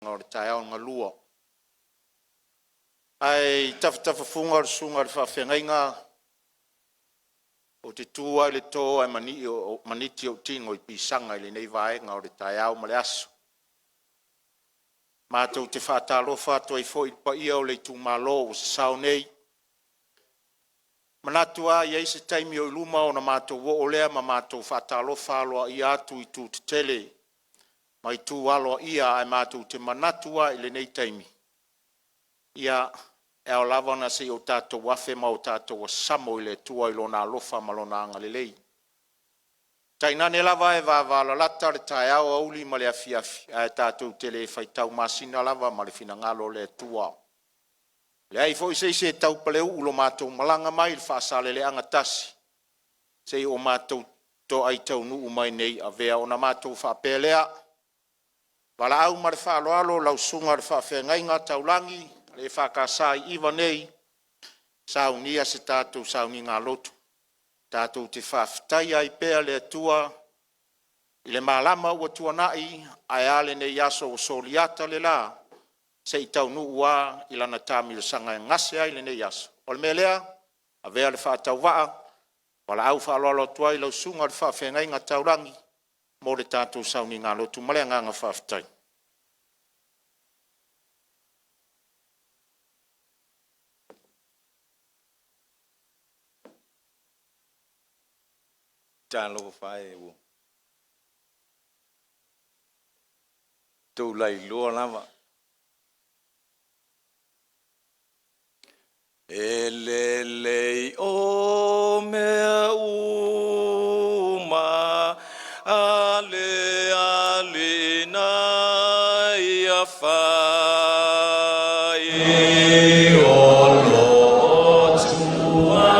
ngor tae on ngalua ai taf funga sunga fa fengainga o te tua le to ai maniti o tingo I pisanga le nei vaenga o le tae au male aso matou te whaatalofa to I foi pa ia o le ITUMALO o se sao nei manatua ia se taimi o luma o na matou o lea ma matou whaatalofa aloa I atu I tu te tele mai tu aloa ia ai matou te manatua I le nei taimi ia e o lava na se o tātou wafe ma o tātou samo I le tua I lona alofa ma lona angalelei. Tainane lava e vāvala lata le tae au auli ma le afiafi a tātou tele whaitau masina lava ma le finangalo le tua. Le ai fo se tau paleu ulo mātou malanga mai le Faasaleleaga tasi. Se o mātou to ai tau nuu mai nei a vea o na mātou whapelea. Wala au ma le whaaloalo lau sunga le whawhengainga taulangi le whakasai iwa nei. Saunia se tātou sauni ngā lotu. Tātou te whawhitai ai pēr le tua. I le malama ua tuanai ai ale nei aso o soliata le la. Se I tau nuu ua I lana tāmi le sanga ngase ai le nei aso. O le melea, a vea le whaatau waa. Wala au whaaloalo tuai lau sunga le whawhengainga taulangi. Mo le tātou sauni ngā lotu malea ngā whawhitai. Talo fai o Iulai loa lava elelei o mea uma ale ale na ia fai o lo tua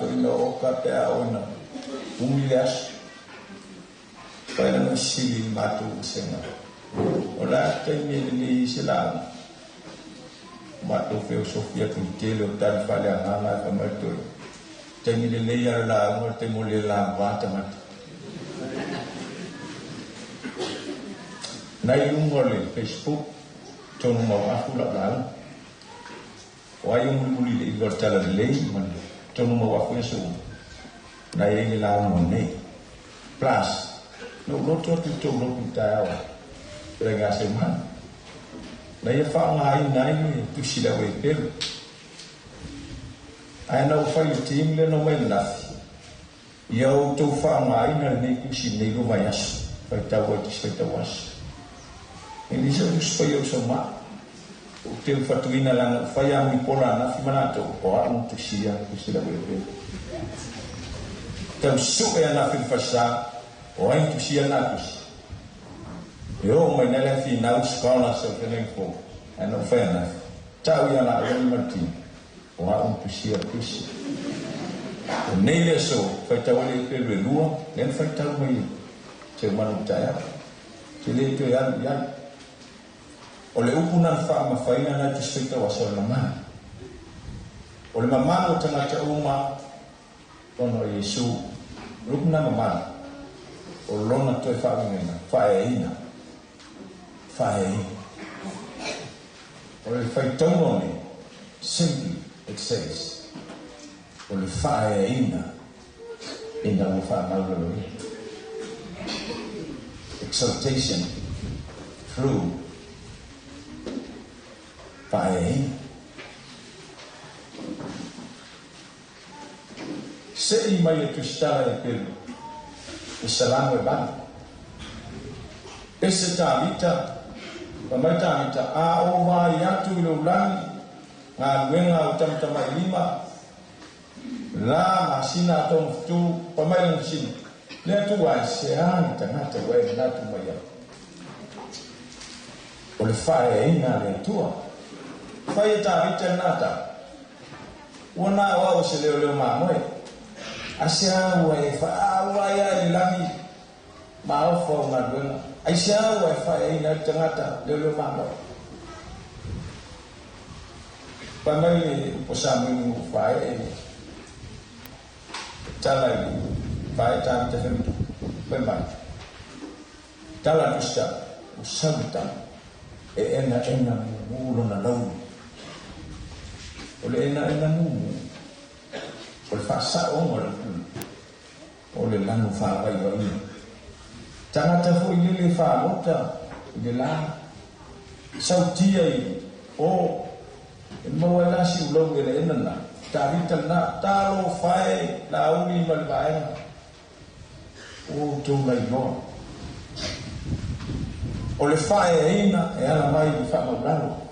to ina o ka te a ona umilias para no sili matu senga ora te ni sila matu filosofia tu telo tan fale ana ka matu te ni le ya la mo te mo le la vata mat na yung ngole Facebook tonu mo aku la wa yung muli le igor tala le man tonu mo aku yesu na yengi la mo ne plus no to to no pita wa rega semana na ia fa ngai nai tu sila we pel ai no fa i team le no mai na yo to fa ngai na ne ku si ne go vai as fa ta wa ti se ta was ini so fa yo so ma o te fatuina la fa ya mi pola na fi mana to o a tu sia ku sila we pel tam su ya na fi fa sa o ai tu sia na tu yo mai nela fi na skola so tenen ko ano fa na tau ya na ro marti o a tu sia kusi o nele so fa tau le pe le lua len fa tau mai te manu ta te le to ya o le upuna fa ma fa ina na tu sita wa so na ma o le mama o tanga ta uma ono Yesu rupna mama o lona to fa ngena fa ina or if I don't only simply it says or the fire in the fire exaltation through fire say mai tu stare per salame ban ese tamita pamata a o va yatu lo lan nga wenga utamtama lima la masina to tu pamai msin le tu wa sean tanata we na tu maya o le fare ina le tua fai ta vita nata ona wa o se le ma mo asia wa fa wa ya lami ma o fo na wenga Aisha wifi ina tangata lelo mama pamai posamu wifi tala wifi tan tefen pemba tala tusta usabta ena mulo na lau ole ena mu ole fasa ole lanu fa vai vai tangata fu ile FALOTA ile la sautia o mo wala si ulo ile enna tarita na talo fai la uni malbai o to lai no o le fai ina e ala mai di fa malano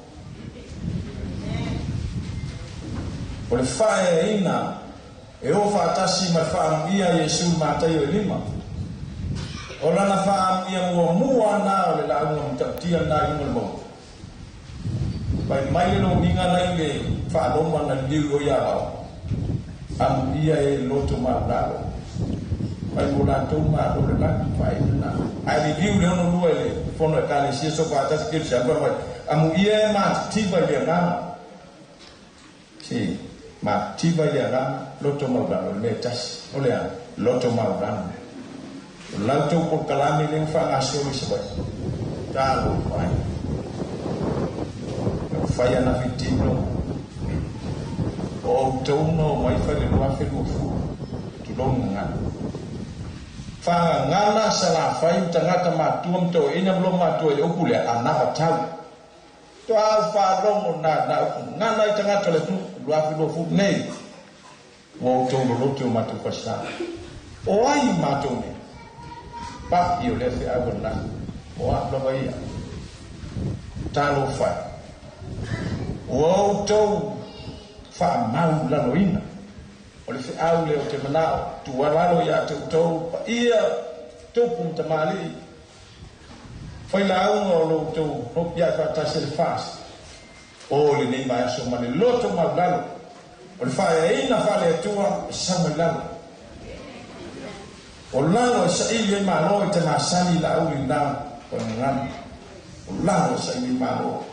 o le fai ina e o fa tasi ma fa mia Yesu Matayo 5 Ola na fa ia mua na le la mo tatia na mo mo. Pai mai no minga na ile fa do ma na liu ya. Am ia e loto ma da. Pai mo na to ma do le la pai na. Ai liu le no luele fono ka le si so pa ta skill sa ba. Am ia ma ti ba le na. Si ma ti ba le na loto ma da le tas. Ole a loto ma da. Lanto por kalami ling fa ngasio sebab talo fai na vitino o tono mai fa le wa fe fu tu longa fa ngana sala fai tangata matuam to ina blo matu e opule ana tau to a fa longo na ngana tangata le tu wa fe fu nei o tono lo tu matu pasa o ai matu ne pa io le fe agona o a lo vai talo fa o to fa mau la loina o le fe au le o te manao tu walo ya te to ia to punta mali foi la o lo to no pia fa ta se fas o le nei mai so mane loto malalo o o le whaeina whale atua Samuel lau. O lalo sa ili malo te masani la uli nao o ngam. O lalo sa ili malo.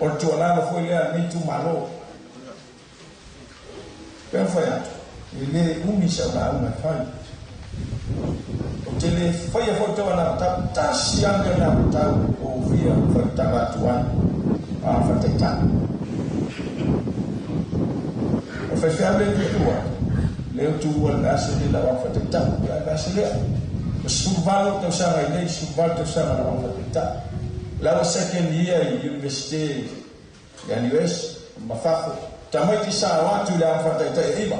O tua lalo foi lea ni ITUMALO. Pea foi atu. Ile umi sa la uma fai. O te le foi a foto ana tasi anga na tau o via foi tabatuan. A fatetana. O fai fiabe tua. Leo tu wala asili la wafateta la asili subalo to sanga ile subalo to sanga la wafateta la second year university ya US mafako tamati saa watu la wafateta iba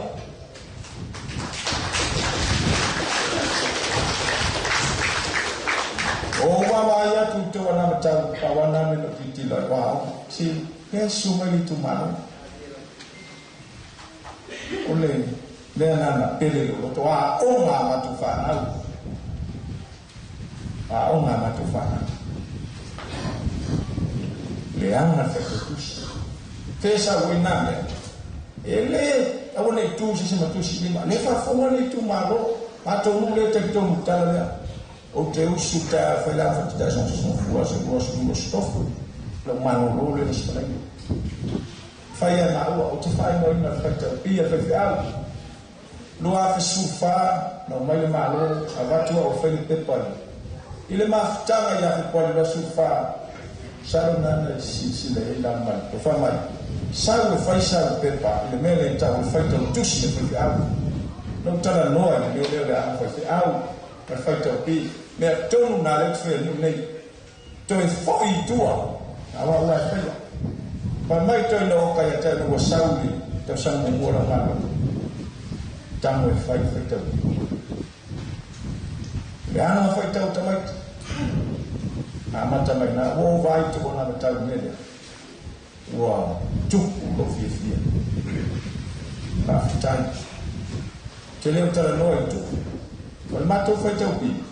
o baba ya tu to wana mtabu kawana meno kitila wao si Yesu mali ITUMALO ole le nana pele lo to a onga matufana a onga matufana le anga fetus pesa winame ele awone tu si matusi lima le fa fo le ITUMALO ato mule te to mutala o te usuta fa la fatation son foi se gros stof lo manolo le spray fa ya na o te fa no ina fata pia FIAUI Loa sufa no mai malo avatu o feli pepali ile maftanga ya kwa le sufa salo nana si le ila mal to fa mai salo faisa pepa ile mele ta o faita tusi le FIAUI no tala noa le le a FIAUI per faita pi me tonu na le fe no nei to e foi tua awa wa fa pa mai to no ka ya ta no sauli to sa mo mora malo tamo e fai feita le ana feita tamai amata mai na o vai to na mata nele wa tuku lo fia aftai tele utara no itu wal mato feita upi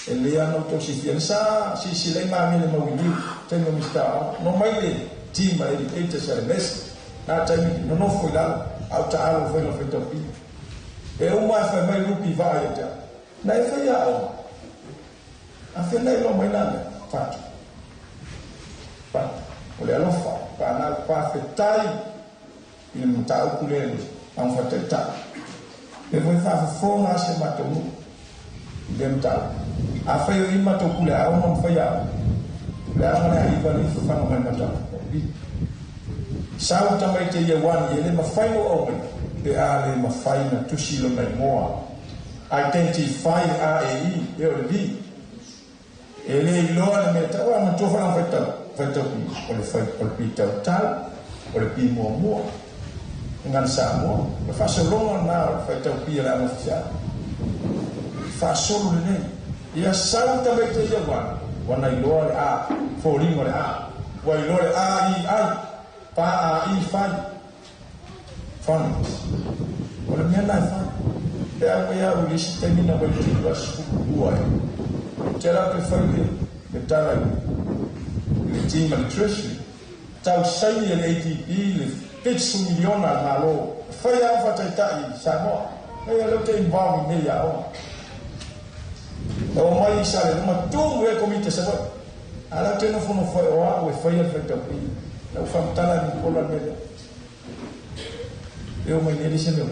ele ano to si fia sa si le ma me le mawili tengo mista no mai le team educator service na tami no foi lá au ta alo foi no feita upi e uma fa mai lupi vai até na FIAUI a fe nei lo mai nada fato pa ole ALOFA pa na pa fetai il mutau kulele am fateta e voi fa fona se matomu dem ta a fe i matokule a non FIAUI la mana i va ni fa no mai mata sau tamai te ye wan ye le mafaino o mai pe ale mafaina tusi lo mai moa identify AIGA EOD ele lo na meta wa mo tofa na feta o le fai o pita tal o le pimo mo ngan SAMOA fa solo na feta o pia la oficial fa solo ne ia santa mete ia wana ilo a fori mo a wa ilo ai pa ai fai fan o le mena fa ya ulisi termina kwa kitu sikuwa tera ke fai le tara le team nutrition tau sai le ATP le 5 miliona malo fai a fata tai SAMOA e lo te involve me ya o mai sale no tu e komite se vai ala te no fono foi o fai a fata pi o famtala ni kola mele eu mai ne dise meu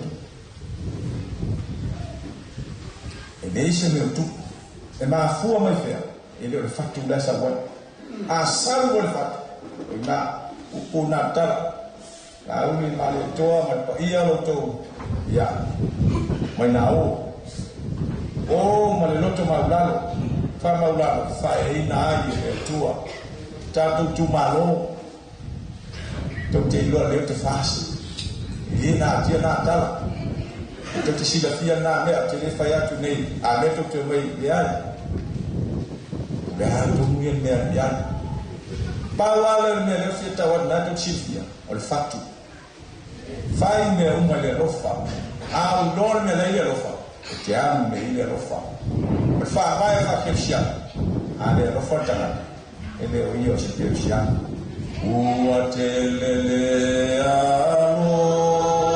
Nation tu e ma fu mai fer e le fatto da sa wa a salvo il fatto na una tala la uni male to ma pa ia lo to ya mai na o ma le loto maulalo fa e na ai tua TATOU malo to te lo le te fasi e na tia na tala te sila fia na me te le fai atu nei a me to te mai ya tu mi me ya pa wala me le fita wa na to sifia o fatto fai me uma le ALOFA a lor me le ALOFA te am me le ALOFA fa vai fa che sia a le ALOFA tana e le io si più sia u atele alo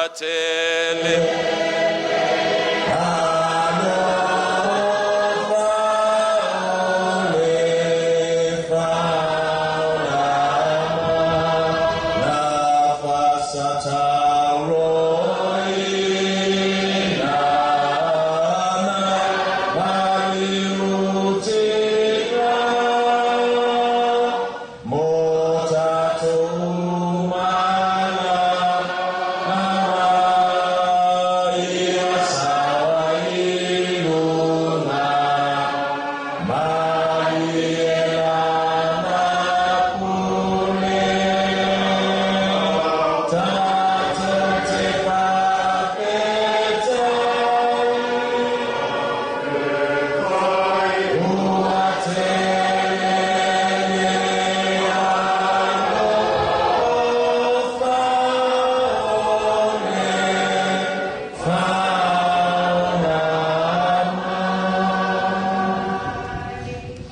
tele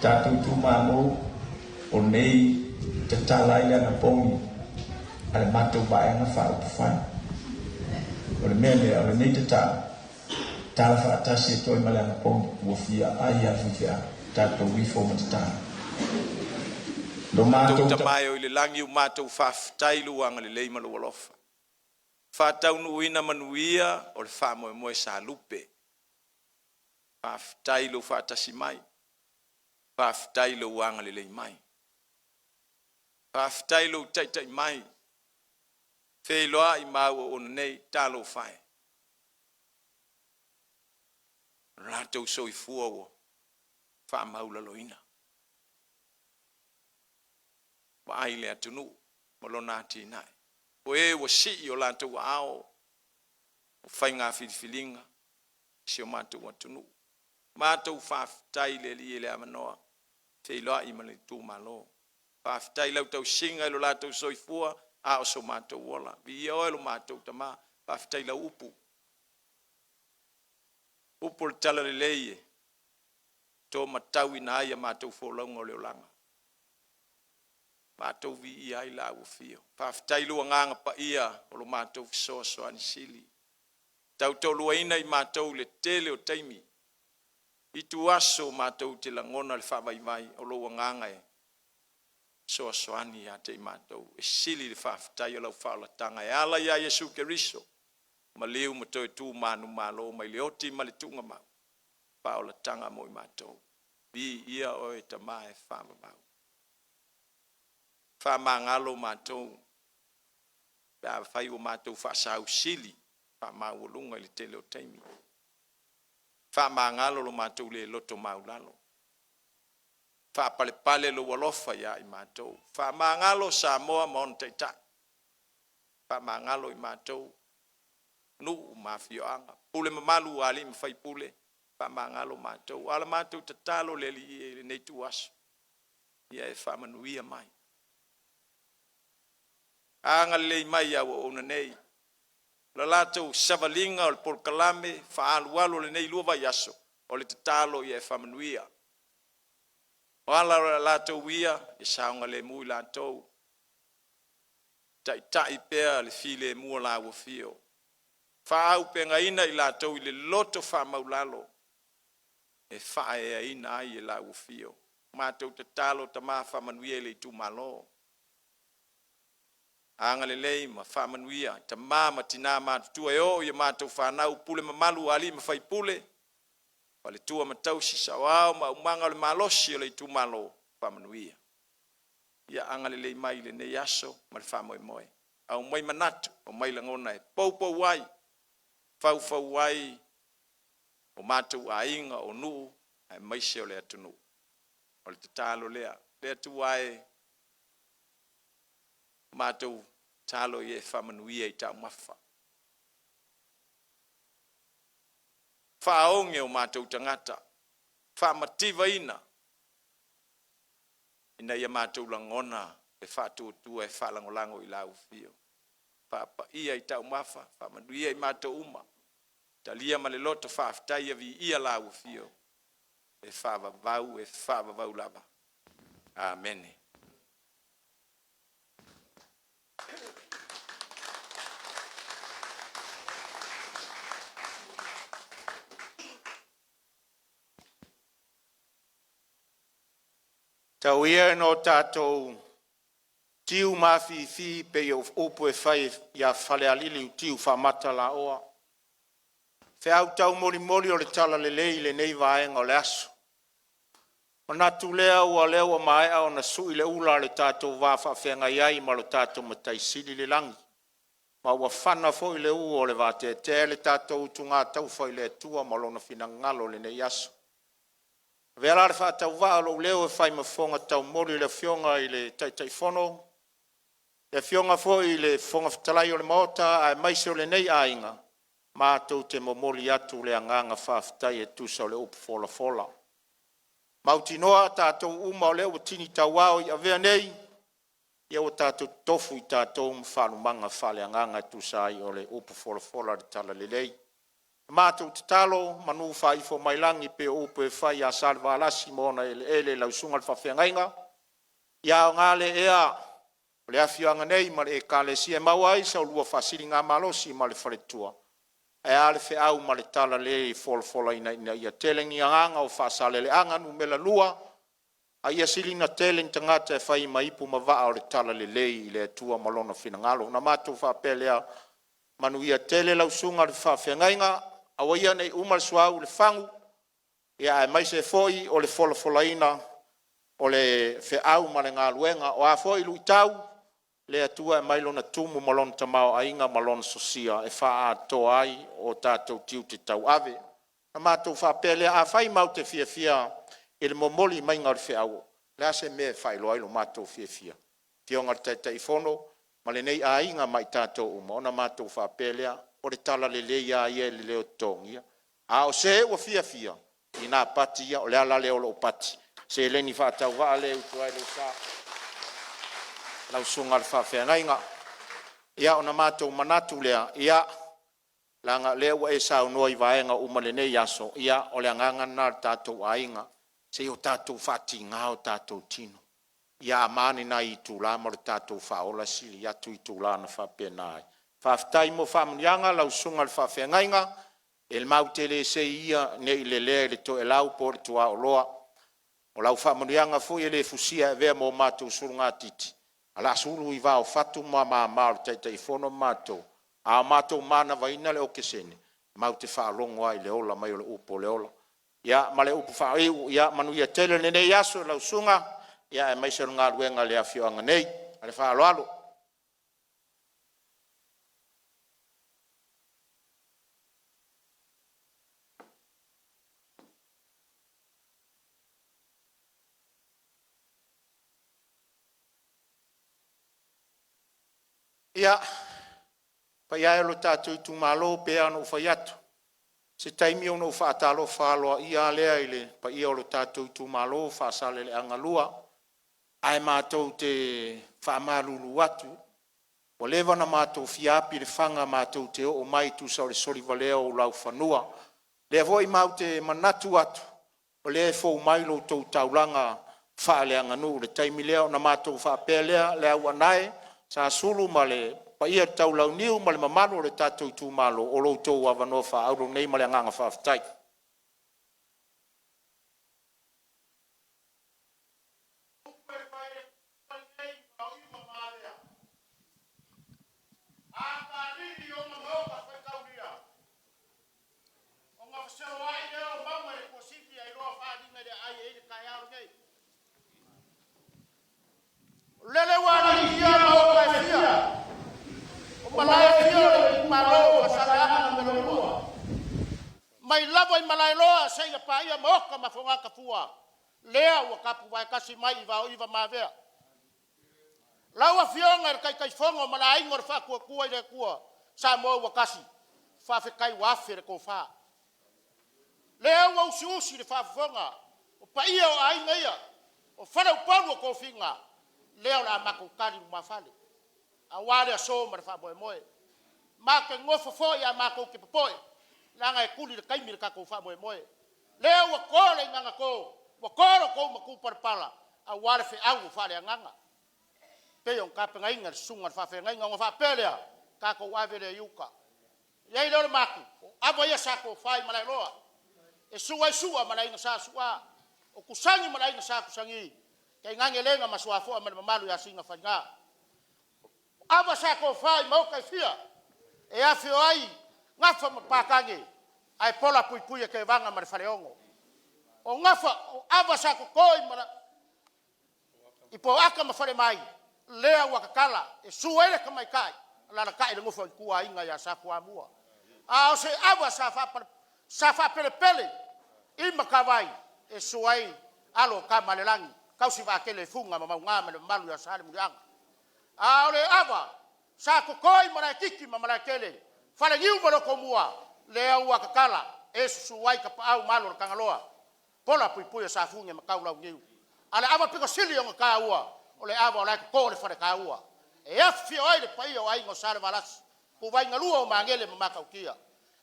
TATOU ITUMALO o nei te talai ana pongi ale matou vaenga whautawhai o le mea lea o le nei te tala whaatasi e toi male ana pongi ua fia ai a whiwhia tatou wifo ma te tala do matou tamai o le langi o matou whaaftailu anga le leima lo alofa whaatau nuina manuia o le whaamoe moe sa lupe whaaftailu whaatasi mai whaaftailu anga le lei mai whaaftailu taitai mai FEILOAIGA mau o nei talo whae ratou soifua o whaamaula loina wa aile atunu molona tinai o e wa si o latou ao o whainga filifilinga si o matou atunu matou whaaftai le li le amanoa FEILOAIGA ma le ITUMALO whaaftai lau tau singa lo latou soifua a o so matou ola vi o lo matou tama whaaftai lau upu le tala le leie to matau ina ia matou folaunga o le olanga matou vi ia i la ufio whaaftai lua nganga pa ia o lo matou fisoso anisili tau tolua ina i matou le tele o taimi i tu aso matou te langona le whaamaimai o lo nganga e so soani ya te matou e sili le whaaftai o lau whaalatanga e ala ia Yesu Keriso ma leu ma toi tu manu malo mai le oti ma le tunga mau whaalatanga mo i matou vi ia o e tamae whaamamau whaamangalo matou pia whai o matou whaasau sili whaamau o lunga le tele o taimi whaamangalo lo matou le loto maulalo whaapale lo alofa ia i matou whaamangalo SAMOA ma on teita whaamangalo i matou nu mafioanga pule mamalu ali mfai pule whaamangalo matou ala matou tatalo le li nei tuaso ia e whaamanuia mai anga le mai ia o ona nei la latou savalinga o le polkalame whaalualo le nei lua vai aso o le tatalo ia e whaamanuia wala latou ia e saunga le mui latou tai pea le file mua la ua fio whaau penga ina i latou i le loto whaamaulalo e whae ina ai e la ua fio matou tatalo tama whaamanuia le ITUMALO anga le lei ma whaamanuia tama matina matutua e o i matou whanau pule mamalu ali ma whai pule wale tua matau si sawao ma umanga le malosi o le ITUMALO whaamanuia ia anga le lei mai le nei aso ma le whaamoe moe au mai manatu o mai langona e pou wai fau wai o matou ainga o nuu ai maise o le atunu o le tatalo lea le atu wai matou talo ye whaamanuia i tau mafa whaonge o matou tangata whaamativa ina ia matou langona e whaatuatua e whaalangolango i lau fio whaapa ia i tau mafa whaamanuia i matou uma talia ma le loto whaaftai vi ia lau fio e whaavavau lava amen. Tau ia no tātou tiu mawhiwhi pe o upu e whai ia whale alili tiu whamata la oa. Whiau tau mori mori o le tala le lei le nei vaenga o le aso. Mana tu lea ua leo mai au na sui le ula le tātou wafa whenga iai ma lo tātou matai sili le langi. Ma ua whana fo i le ua o le vate te le tātou tu ngā tau whai le tua ma lo na whina ngalo le nei aso. Vera le whātau waa lo leo e whai mawhonga tau mori le whionga i le taitai whono. Le whionga fo i le whonga whatalai o le maota a maise o le nei ainga. Mātou te momoli atu le anganga whawhitai e tusa o le upu fola fola. Mauti noa tātou uma o leo o tini tau wao i avea nei. Ia o tātou tofu i tātou mwhalumanga whale anganga tusa ai o le upu fola fola le tala le lei. Mātou te talo, manu whaifo mailangi pe upu e whai a salva alasi mona ele lausunga le whawhiangainga. Ia o ngale ea, o le awhianga nei ma le e kale si e mawai sa o lua whasiri ngā malosi ma le wharetua. E ale fe au ma le tala le fola ina ia telengi anganga o Faasaleleaga numela lua. A ia silina teleng tangata e whai maipu mawaa o le tala le lei i le tua malona finangalo. Na mātou whapelea manu ia tele lausunga le whawhiangainga. Awa ia nei umal suau le whangu. Ia e maise foi o le fola ina o le fe au ma le ngā luenga. O a foi lui tau. Le atua e mailo na tumu malon tamao ainga malon sosia e wha atoa ai o tātou tiu te tau ave. Na mātou whapele a whai mau te fia e le momoli mai ngā re au. Le ase me whailoai lo mātou fia. Fionga te tei whono, ma le nei a inga mai tātou uma. Ona mātou whapele o le tala le leia ia le leo tongia. A o se o fia. I nā pati ia o le ala leo lo pati. Se leni whātau waa leo tuai lo sa. Lau sunga le whawhiangainga. Ia ona mātou manatu lea, ia langa lea e sao noa i vaenga umale nei aso, ia o le anganga nā tātou ainga, se o tātou whati ngā o tātou tino. Ia amane nā i tūlā ma le tātou whaola sili, ia tu i tūlā na whapenai. Whawhitai mo whamunianga, lau sunga le whawhiangainga, e le mautele se ia ne i le lea le to e lau po le tua o loa. O lau whamunianga fu i le fusia e vea mo mātou surunga titi. Ala sulu i vao fatu ma taitai fono mato. A mato mana vaina le oke sene. Mau te whaalongo ai le ola mai o le upo le ola. Ia ma le upo whaaiu, ia manu ia tele ne nei aso lau sunga. Ia e maise ngā luenga le awhioanga nei. Ale whaaloalo. Ia, pa ia elo tātou ITUMALO pe ano whai atu. Se taimi o no whaatalofa aloa ia lea ile, pa ia o tātou ITUMALO Faasaleleaga lua, ai mātou te whaamalulu atu, o lewa na mātou fiapi le whanga mātou te o mai tu sa o le sori valea o lau whanua. Lea voi mau te manatu atu, o lea fōu mailo tau taulanga whaaleanga nu, le taimi lea o na mātou whaapelea, lea ua nae, sa sulu male pa ia tau lau niu male mamalo le tātou ITUMALO o lo tau awanofa auro nei male anganga whawhitai. Lele wani ia mau kai fia. O malai fia malo Faasaleleaga na melolua. Mai lava I malai loa sei ia pa ia moka mafonga kafua. Lea ua kapu vai kasi mai iwa mavea. Laua fionga kai fongo malai ngor fa kua ile kua. SAMOA ua kasi. Fa fe kai wafe ko fa. Lea ua usi le fa fonga. O pa ia o ainga ia. O fara upanu ko finga. Leo la mako kari mafale. A wale a so ma fa moe. Ma ke ngofo fo ya mako ke poe. Langa e kuli le kaimi ka ko fa moe. Leo wa kole nganga ko. Wa kolo ko ma ku parpala. A wale fe au fa le nganga. Pe yon ka penga inga sunga fa fe nganga ngo fa pelea. Ka ko wa vele yuka. Yai le mako. Abo ya sa ko fa malai loa. E suwa malai nga sa suwa. O kusangi malai nga sa kusangi. Kay ngange lenga maswafo ama malu ya singa fanga. Ava sa ko fai mau kai fia. E a FIAUI ngafa pakange. Ai pola pui ke vanga mar faleongo. O ngafa ava sa ko koi mara. Ipo aka mafale mai. Lea wakakala e suele kamai kai. La kai ngo fo ku inga ya sa ko amua. A se ava sa fa pele. I makawai e suai alo ka malelangi. Kau si va kele funga mama ngama le malu ya sale mulianga. A ole ava sa ko koi mara kiki mama kele. Fale ngiu mo ko mua le au kakala e suai ka au malu kangaloa. Pola pui sa funga makau lau ngiu. Ale ava piko sili ngo ka ua. Ole ava ole ko le fale ka ua. E FIAUI le pai o ai ngo sale valas. Ku vai ngalua o mangele mama kaukia.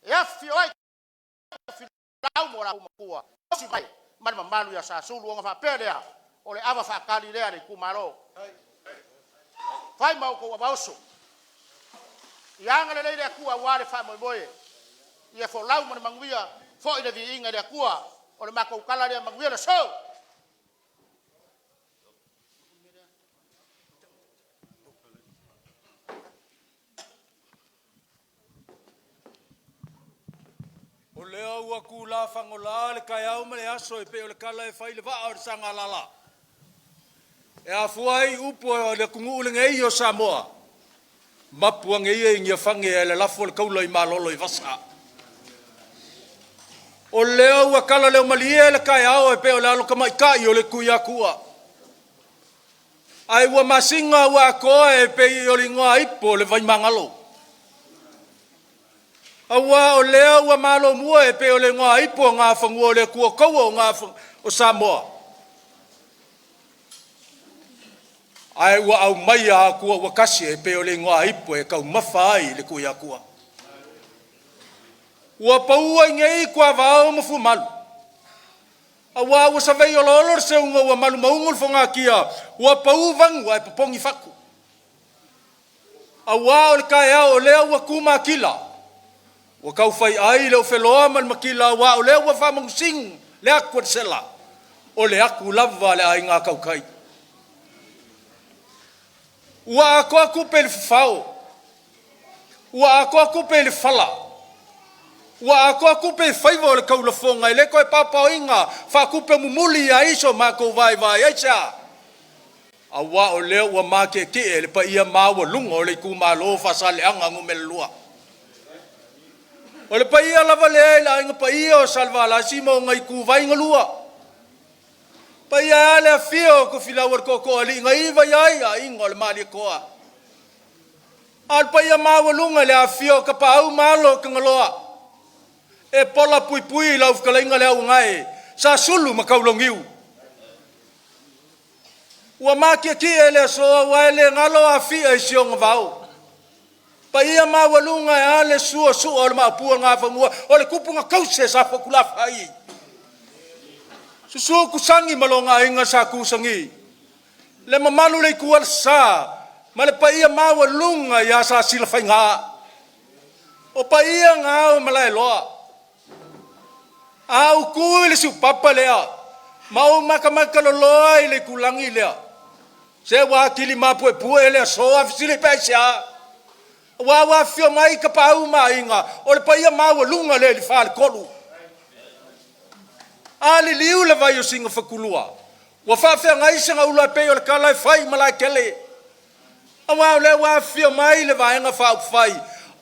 E FIAUI lau mo ra kuwa. Si vai man malu ya sa sulu ngo fa pelea. Ole ava fa kali lea ni ITUMALO. Fai mau ko wabaoso. Ianga le le kuwa wale fa moe. Ia fo lau mo manguia fo ina vi inga le kuwa. Ole mako kala le manguia le so. Ole au aku la fangola le kai au mele aso e pe ole kala e fai le va o sanga lala. E a fuai upo le kungu le ngei o Samoa. Mapua ngei e ngia fange e le lafo le kaula i malolo i vasa. O leo a kala leo malie le kai au e pe ole alo kamai kai o le kuia kua. Ai ua masinga ua koe e pe o le ngoa ipo le vai mangalo. Awa o leo wa malo mua e pe o le ngoa ipo ngā whangua le kua kaua o Samoa. Ai ua au mai a kua wakasi e pe o le ngoa ipo e kau mawhai le kuia kua. Ua paua ngei kua vao mafu malu. Awa ua Savaii o lolor se unga ua malu maungul whanga kia. Ua pau vangu ai papongi whaku. Awa o le kai au o leo ua kuma kila. Wa kau fai ai le feloa man makila wa o le wa fa mangusing le aku sela o le aku lava le ai nga kau kai wa ko aku pe fao wa ko aku pe fala wa ko aku pe fai vo le kau la fonga le ko papa inga fa ku pe mumuli ai so ma ko vai ai cha awa o le wa ma ke le pa ia ma wa lungo le ITUMALO Faasaleleaga ngumelua. Ole paia lava le la inga paia o salva la simo ngai ku vai ngalua. Paia le fio ko filawar ko ali ngai vai ai inga le mali ko. Al paia mawalunga le fio ka pau malo ka ngaloa. E pola pui la ufkala inga le ngai sa sulu makaulongiu. Wa makia ki ele so wa ele ngalo afia siong vau. Pa ia mawalunga e ale sua o le maapua ngā whangua o le kupunga kause sa whakulafa ai. Susua kusangi malonga inga sa kusangi. Le mamalu le kual sa ma le pa ia mawalunga ia sa silafai ngā. O pa ia ngā o malai loa. Au kui le siu papa lea. Mau makamaka loloa i le kulangi lea. Se wakili mapue lea soa fisile pesia. Wa fio mai ka pau mai inga o le paia mawalunga le fa le kolu ali liu le vai o singa fakulua wa fa fe ngai singa ula pe o le kala fai mala kele awa le wa fio mai le vai nga fa fai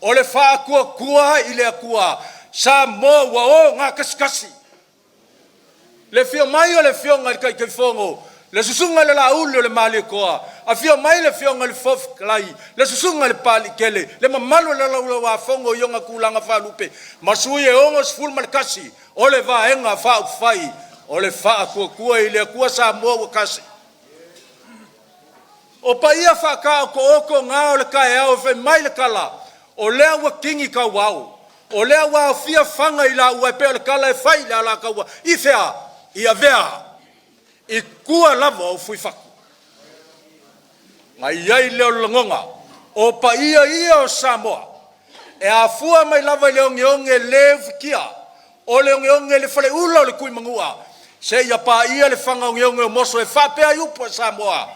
o le fa kua i le kua sa mo wa o nga kaskasi le fio mai o le fio nga kai fongo le susunga le la ulo le mali koa a fio mai le fio ngal fof klai le susunga le pali kele le mamalu le la wa fongo yonga kulanga fa lupe masui e ongos ful mal kasi o le va enga fa fai o le fa ku ile ku sa mo kasi o pa ia fa ka ko nga o le kai o fe mai le kala o le wa kingi ka wau o le wa fia fanga ila wa pe le kala fai la ka wa ifea ia vea I kua lava o fui faku. Ngai iai leo langonga, o pa ia o Samoa, e a fua mai lava leo ngionge le fikia, o leo ngionge le fale ula o le kui mangua, Se ia pa ia le fanga ngeonge moso e whapea iupo Samoa.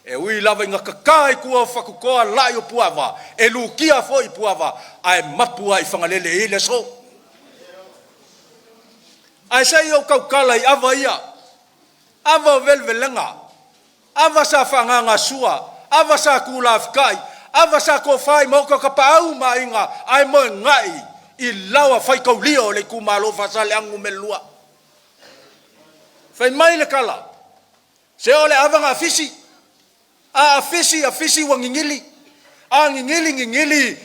E ui lava inga kakai kua whakukoa lai o puava. E lukia fo i puava. Ai mapua i whangalele i le so. Ai se i o kaukala i ava ia. Ava velvelenga. Ava sa whanganga sua. Ava sa kula afkai. Ava sa ko whai mauka ka paau ma inga. Ai mo ngai. I lawa whai kaulio le kumalo fasale angu melua. Whai mai le kala. Se ole avanga fisi. A fisi wa ngingili. A ngingili.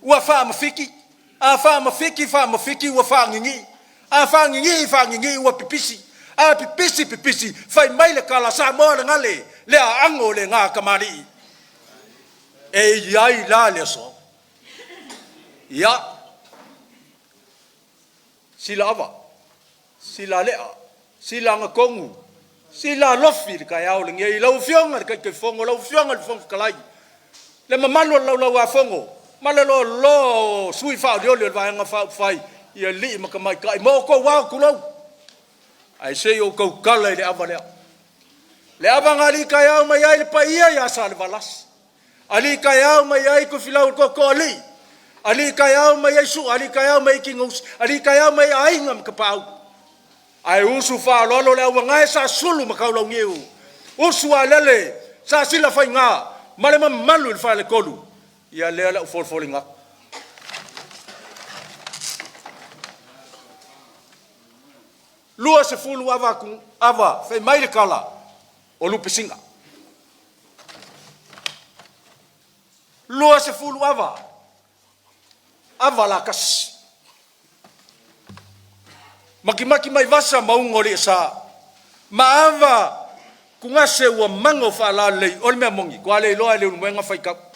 Ua wha mawhiki. A wha mawhiki ua wha ngingi. A wha ngingi ua pipisi. A pipisi. Whai mai le kala sa moa le ngale. Le a ango le ngā kamari. E iai la le so. Ia. Sila ava. Sila lea. Sila ngakongu. Sila lofi ka yao le ngai lau fionga ka fongo lau fionga le fongo kalai. Le mamalo lau a fongo. Malalo lo sui fa dio le va nga fa fai. Ia li makamai kai mo ko wa kulau. Ai se o ko kala le ava le. Le ava ngali ka yao mai ai le paia ya sa le valas. Ali ka yao mai ai ko filau ko ali. Ali ka yao mai ai su, ali ka yao mai kingus, ali ka yao mai ai ngam ka pau. Ai usu fa lolo le wanga sa sulu makaulo ngeu. Usu alele sa sila fa nga, male malu le fa le kolu. Ia le ala falling up. Lua se fulu ava fe mai le kala o lupe singa. Lua se fulu ava la kas. Maki mai vasa maungo le sa. Maava kungase ua mango fa la le ol me mongi. Kwa le loa le unwenga fai kap.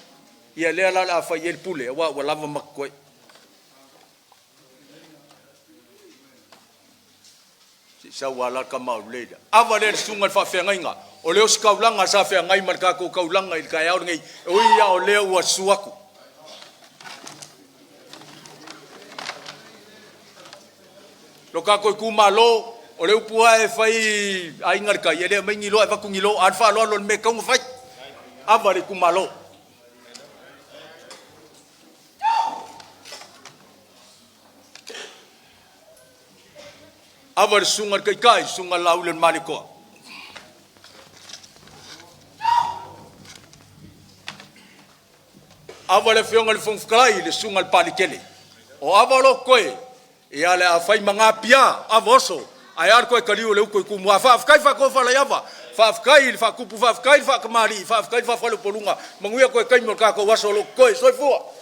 Ia le la fai el pule wa lava makoi. Si sa wala ka mau le. Ava le sungal fa fe ngainga. O le os kaulanga sa fe ngai marka ko kaulanga il ka yao ngai. O ia o le ua suaku. Lo ka ko kumalo o le upua e fai ainga ka ye le mai ngilo e va kungilo alfa lo me ka mo fai ava le kumalo ava le sungar kai sungar laulen maliko ava le fionga le fonfkai le sungar palikele o ava lo koe ia le afai manga pia avoso ai arko e kaliu le uko ku mua fa kai fa ko fa la yava fa kai fa kupu fa kai fa kamari fa kai fa lo polunga manguia ko kai mo ka ko waso lo ko soi fua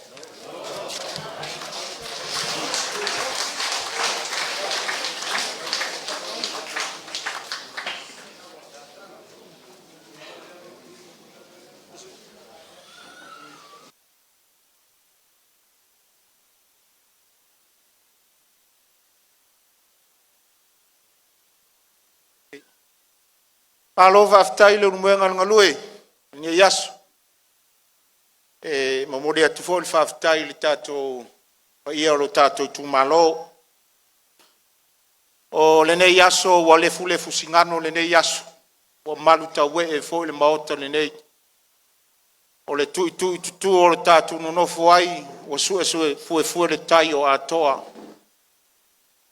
ALOFA aftai le umuenga ngalue ni yaso e mamori atu fo le aftai le tato pa ia lo tato ITUMALO o le nei yaso wa le fusingano le nei yaso o malu tawe e fo le maota le nei o le tu o le tato no fo ai o su fu le tai o atoa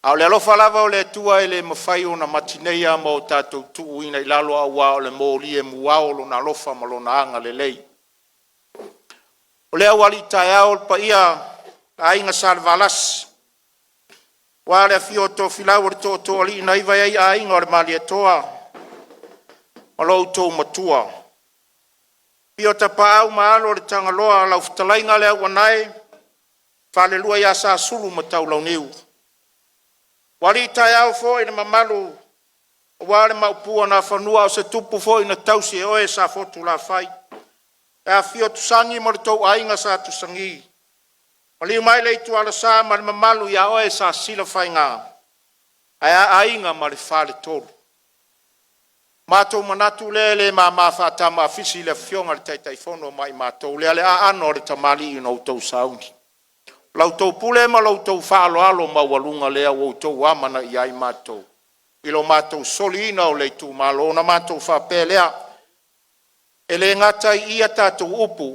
au le alofa lava o le tua ele mawhai o na matineia ma o tātou tuu ina i lalo a ua o le mōli e muao lo na alofa ma lo na anga le lei. O le awali tai au pa ia a inga salvalas. Wa le afio to filau o le to ali ina iwa ei a inga o le mali e toa. Ma lo utou matua. Pio ta pa au ma alo le tangaloa lau futalainga le awanai. Whale lua ia sa sulu matau lau niu. Wali tai au fo ina mamalu wale maupua na whanua o se tupu fo ina tausi e oe sa fotu la fai. E a fio tusangi mo le tau ainga sa tusangi. Wali mai le itu ala sa ma le mamalu ia oe sa sila fai ngā. E a ainga ma le whale tolu. Mātou manatu le ma whata ma fisi le fionga le taitai fono mai mātou le ale a ano le tamali ina utau saungi. Lau tau pule ma lau tau whaalo alo ma walunga lea o tau amana i ai mātou. I lo mātou solina o le ITUMALO na mātou whapelea. E le ngata ia tātou upu.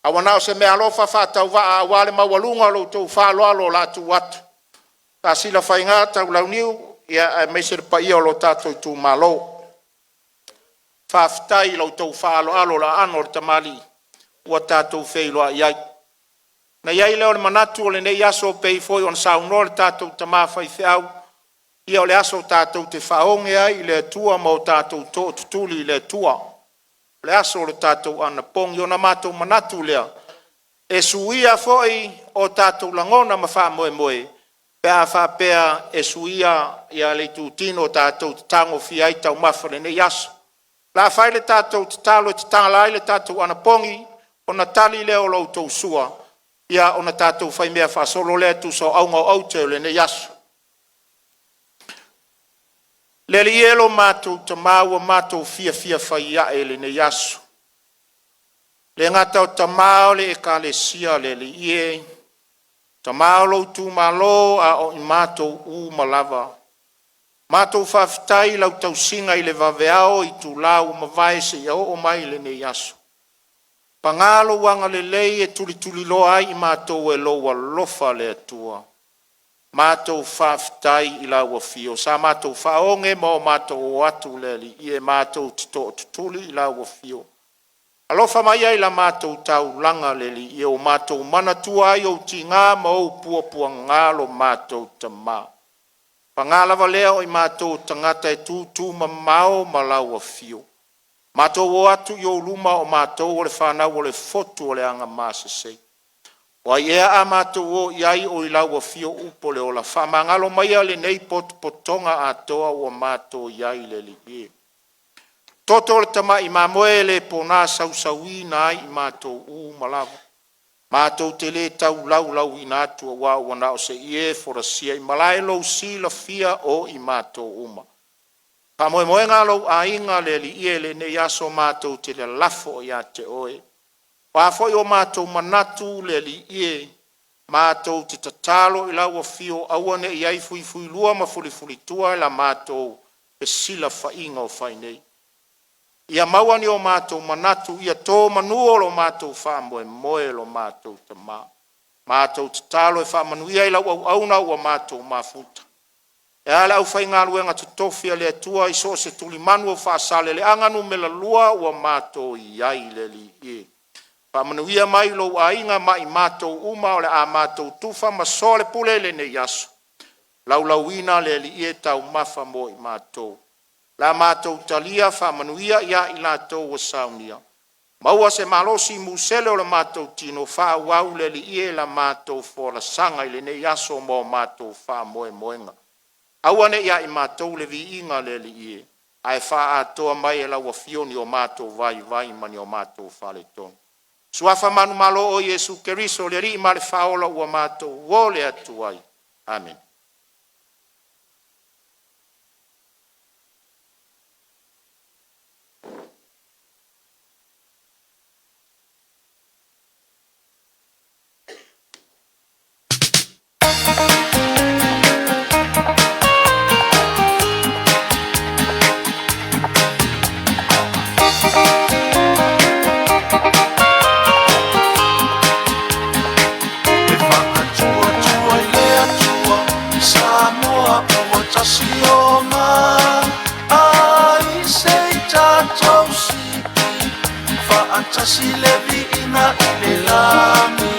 Awana o se mea alofa whātau waa a wale mawalunga lo tau whāloalo lātu watu. Tā sila whainga tau launiu ia meisere pa ia o lo tātou ITUMALO. Whāwhitai lo tau whāloalo la ano le tamali ua tātou FEILOAIGA. Na iai leo le manatu o le nei aso pei foi on sauno le tātou tamawhai whiau. Ia o le aso tātou te whaonge ai le tua mo tātou tō tutuli le tua. Le aso le tātou ana pongi o na mātou manatu lea. E suia foi o tātou langona ma wha moe moe. Pea wha pea e suia ia le tūtino tātou te tango fiai tau mawhare nei aso. La whai le tātou te talo te tangalai le tātou ana pongi o na tali leo lau tau sua. Ia o na tātou whai mea whasolo lea tu so aunga o auteo le nei aso. Le lielo mātou ta māua mātou fia whai ia e le nei aso. Le ngata o ta māo le e ka le sia le li ie. Ta māo lo ITUMALO a o i mātou u malava. Mātou whawhitai lau tau singa i le vaveao i tu lau mawai se ia o mai le nei aso. Pangalo wanga le lei e tuli loa ai i mātou e loa lofa le atua. Mātou whawhitai i lau a fio. Sa mātou whaonge mo mātou o atu le li i e mātou tito tutuli i lau a fio. Alofa mai ai la mātou tau langa le li i o mātou manatua ai o ti ngā ma o pua ngalo mātou ta mā. Pangalawa leo i mātou tangata e tū mamao ma lau a fio. Mātou o atu i o luma o mātou o le whanau o le fotu o le anga māsesei. Wa ia a mātou o iai o i lau a fio upo le o la whamangalo mai le nei potonga a toa o mātou iai le li e. Toto le tama i mamoe le pona Savaii na i mātou u malawa. Mātou te le tau lau i nātua wa wana o se ie forasia i malai lau si la fia o i mātou uma. Pa moe ngā lau a inga le li ie le ne yaso mātou te le lafo i a te oe. Wa foi o mātou manatu le li ie mātou te tatalo i lau a fio awane i ai fui lua ma fuli tua i la mātou e sila fa inga o fai nei. Ia mawani o mātou manatu, ia tō manuo lo mātou whamoe moe lo mātou te mā. Mātou te talo e whamanu ia i lau au auna ua mātou mafuta. E ala au whai ngā ruenga te tofia le atua i so se tuli manu o Faasaleleaga nu me la lua ua mātou i ai le li e. Whamanu ia mai lo a inga mai mātou uma o le a mātou tufa ma so le pule le ne yaso. Lau ina le li e tau mafa mo i mātou. La mātou talia whamanuia ia i lātou o saunia. Maua se malosi musele o la mātou tino wha wau le li ie la mātou fora sanga i le ne yaso mo mātou wha moe moenga. Awane ia i mātou le vi inga le li ie. Ai wha atoa mai e lau a fioni o mātou vai mani o mātou whale tonu. Suafa manu malo o Yesu Keriso le ri ma le whaola ua mātou wole atu ai. Amen. Tasi levi ina ile lami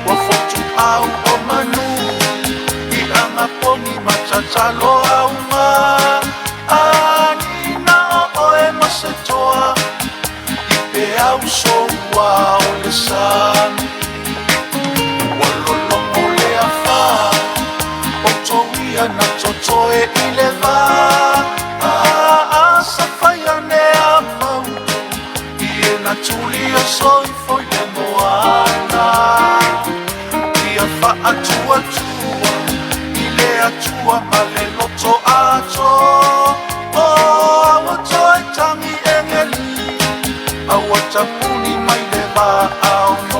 wa fotu au o manu I anga poni machatalo au ma ani na o e masetoa I pe au so wa o le sami walolongo le afa o toia na totoe ile va safaya ne amau na tuli o soi foi le moana Ia wha atua I le atua ma le loto ato O awa toi tangi engeli Awa tapuni mai le va au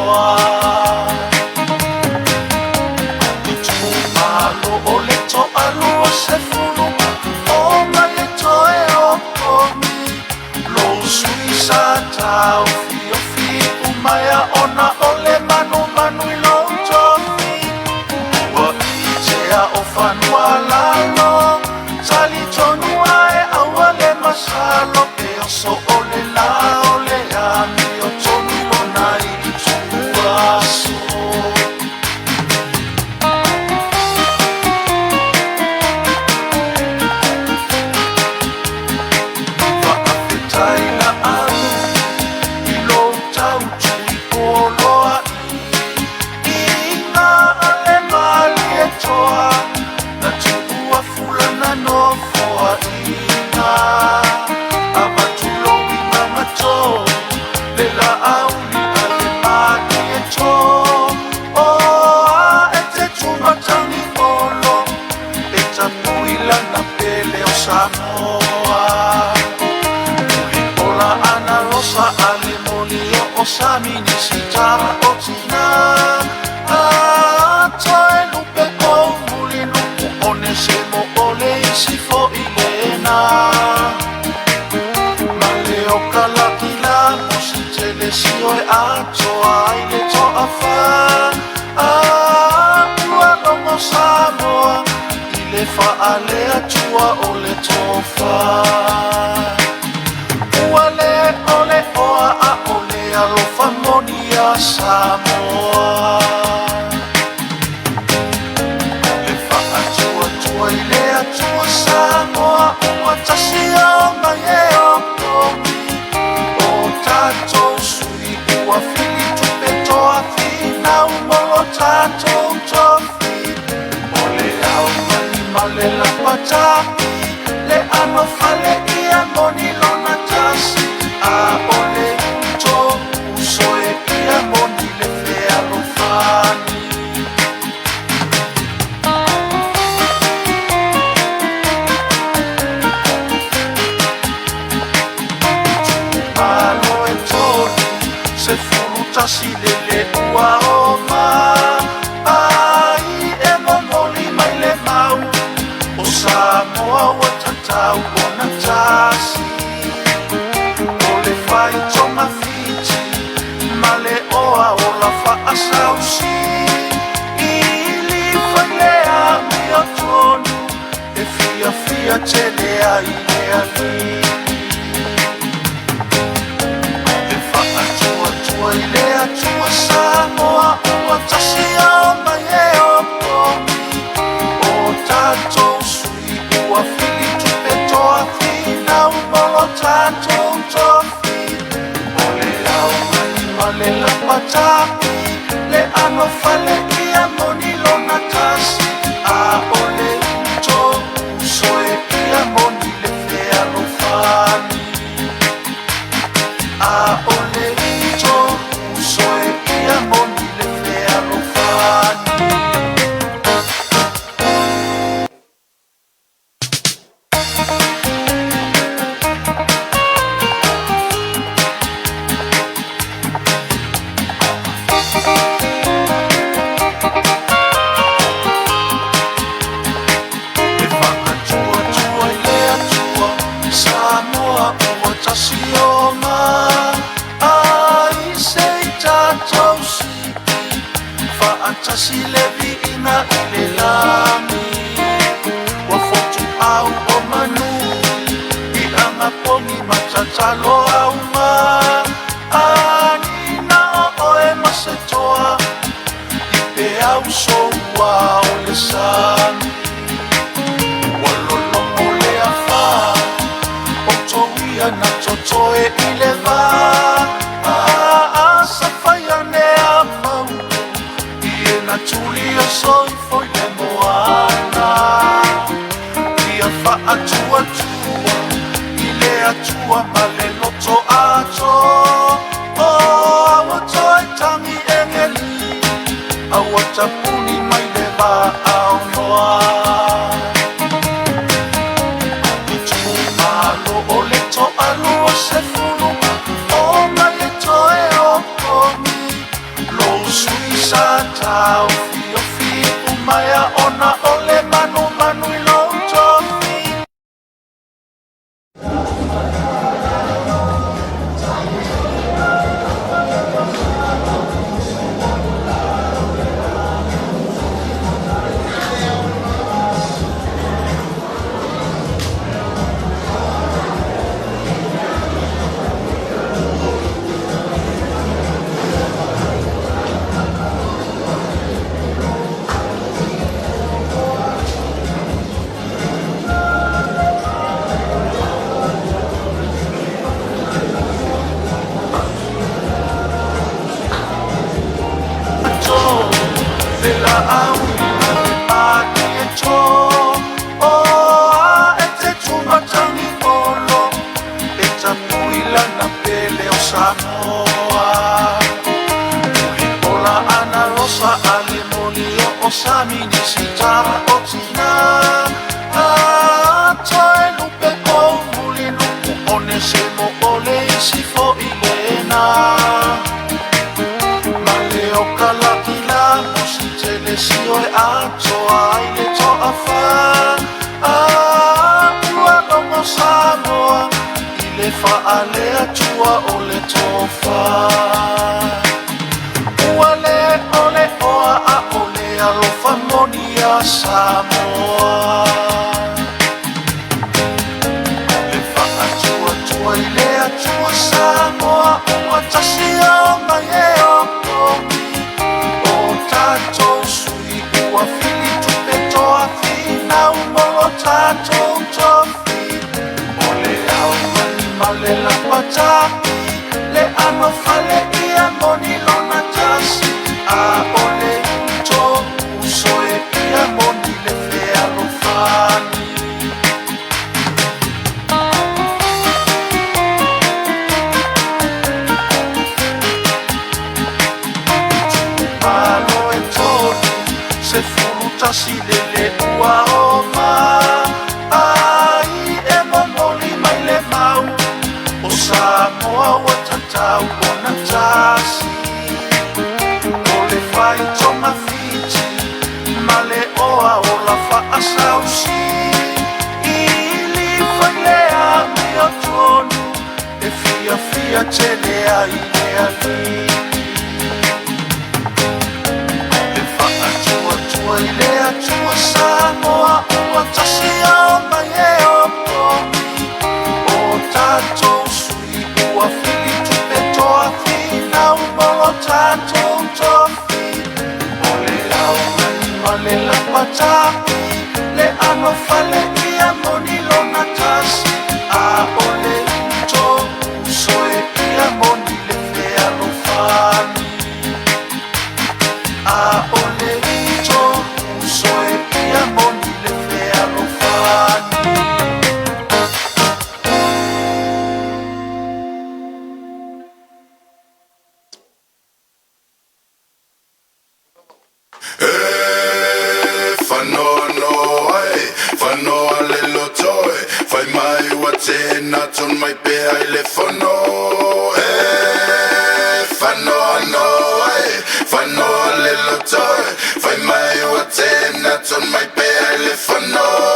afa ua longo Samoa I le whaalea tua o le tofa ua le ole oa a ole alofa moni a Samoa le whaatua tua I le atua Samoa ua tasi au mai e o kongi o tatou sui ua fili tupe toa fina umolo tatou tofi o le au mani ma le lapataki le ano fale ia moni lona tasi a ole to usoe ia moni le fea lofani Malo e toni se furutasi le ua oma ai e momoli mai le mau o Samoa ua tatau ona tasi o le fai tonga fiti ma le oa o la faasausi I li failea mi o tonu e fia fia tele ai le ali I le atua Samoa ua tasi au mai e o kongi o tatou sui ua fili tupe toa fina umolo tatou tofi o le au mani ma le lapataki le ano fale ia moni lona tasi a ole to usoe ia moni le fea lofani a ole to usoe ia moni le fea lofani le whakatua tua I le atua Samoa ua tasi oma ai se tatou sipi whaatasi le viina I le lami ua fotu au o manu I anga pongi matatalo au ma anina o e masetoa I pe au soua o le sami ua lolongo le afa o toia na totoe I le va Savaii ane a mau I e na tuli o soi foi le moana I a whaatua tua I le atua ma le loto ato o awa toi tangi engeli awa tapuni mai le va au noa ITUMALO o le to alua se fulu o ma le toe o kongi lo sui sa tau fio fi umaya ona ole manu manu I lo tofi Samoa Ulipola ana rosa alimonio o samini sitara o tina Toe lupe o mulinu One semo ole isi fo ilena Maleo kalakila Mosi tele sio e ato aile to afa Ua nomo Samoa Le faalea tua o le tofa Ua le tātou sui ua whili tupe toa whina umolo tātou tofi. O le au mani ma le lapataki, le ano fale ia moni lona tasi. A o le uto usoe ia moni le FEILOAIGA. Se furuta si le ua o ma ai e monoli mai le mau o Samoa wa tatau o na tasi o le fai toma fiti ma le oa o la faasausi i li fai lea me o tonu e fia fia tele ai le ali. I le atua Samoa ua tasi au mai e o tomi o tātou sui ua whili tupe toa whina umolo tātou tofi. O le au mani ma le lapataki, le ano fale ia moni lona tasi. A o le uto usoe ia moni le FEILOAIGA. A o le uto usoe ia moni le FEILOAIGA. Whanoa no ai, whanoa le lotoe, whai mai wa tēnā ton mai pe ai le whanoa. Whanoa no ai, whanoa le lotoe, whai mai wa tēnā ton mai pe ai le whanoa.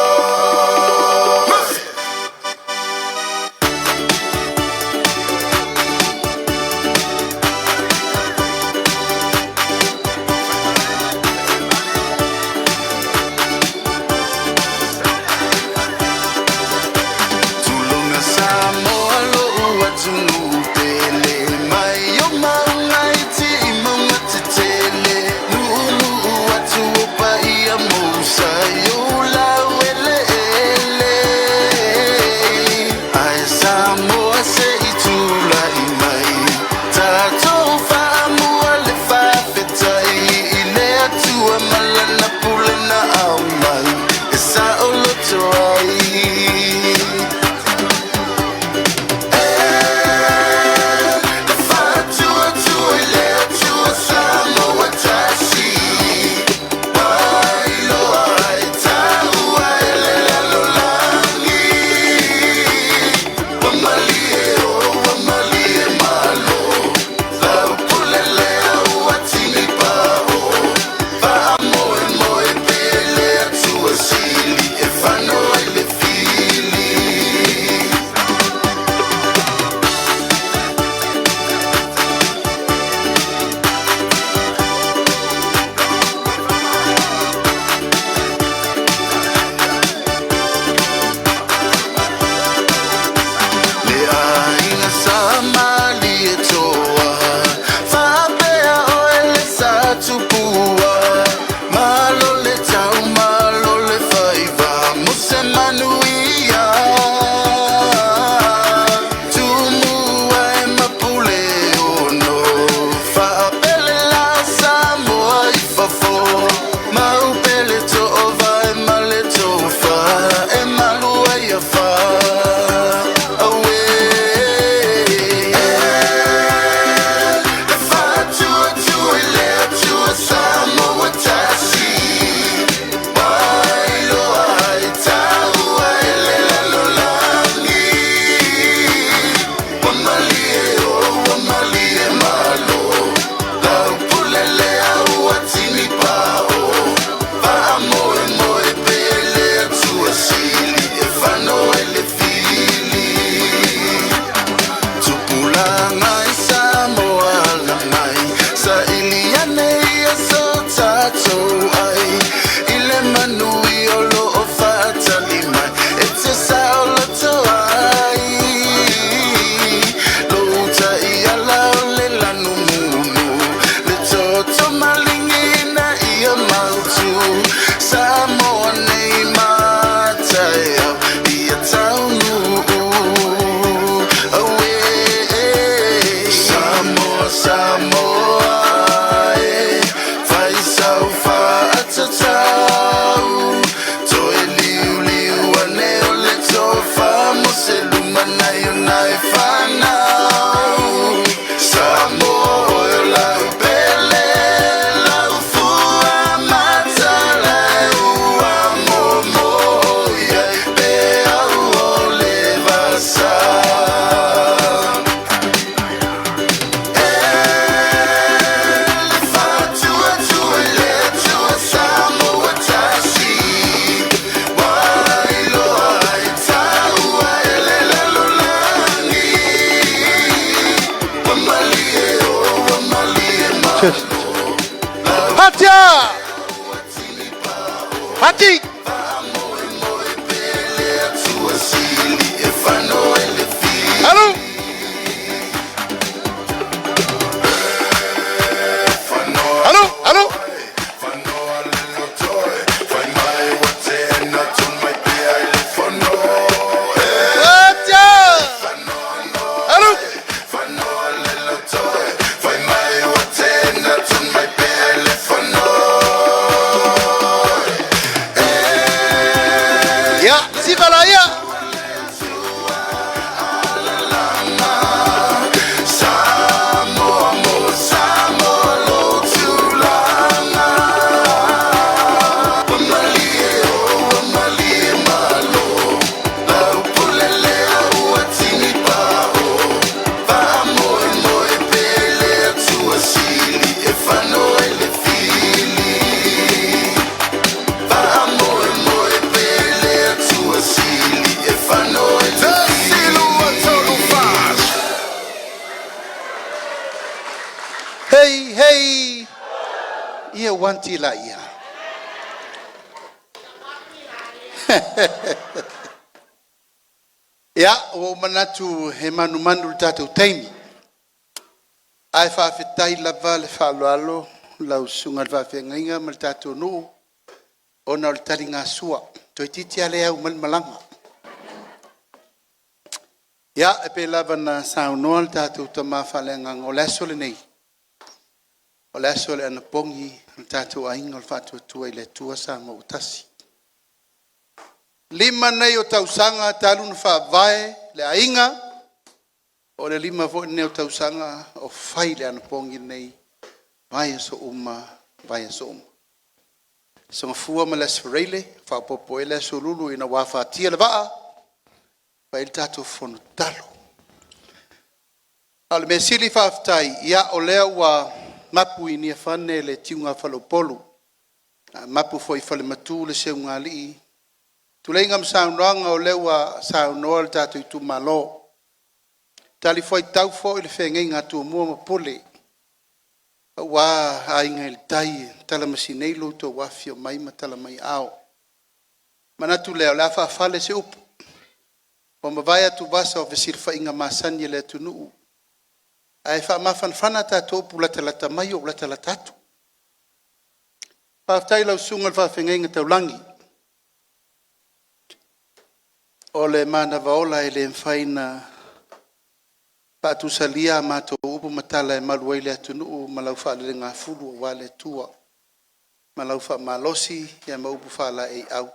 Malingi na Atia. Pati. Hello. Hello. Hello. Hey, ia wanti la ia. Ya, o manatu he manu tatou taimi. Ai whawhetai lava le whaloalo, lau sunga le whawhengainga ma le tatou nuu, ona o le tari ngā sua, toi titi ale au malmalanga. Ya, e pe lava na saunoa le tatou tamawhalenga ngoleso le nei. O le aso le ana pongi, le tatou ainga o le whatuatua I le tua sa ma utasi. Lima nei o tausanga talu na whavae le ainga, o le lima vo nei o tausanga o whai le ana pongi nei, vai so uma. Songa fua ma le sfereile, whapopo e le aso lulu ina wawhatia le waa, vai le tatou fono talo. Ale me sili whaftai, ia o lea wa mapu I nia whane le tiunga whalopolu. Mapu foi whale matu le seunga lii. Tuleinga msaunoanga o lewa saunoa le tatou ITUMALO. Tali foi tau foi le whengenga tu mua mapole. Wa ainga il tai tala masinei lo to wafio mai matala mai ao. Manatu leo la fa fale se upu. O mavaya tu basa o vesirfa inga masani le tunu. Ai fa mafanfana tatou pulatalata mai o ulatalatu. Paftai lau sunga fa whengenga taulangi. O le mana vaola e le mwhaina patu salia mato upu matala e maluai le atunu malau whaale ngā furu o wale tua. Malau wha malosi ia maupu whaala e au.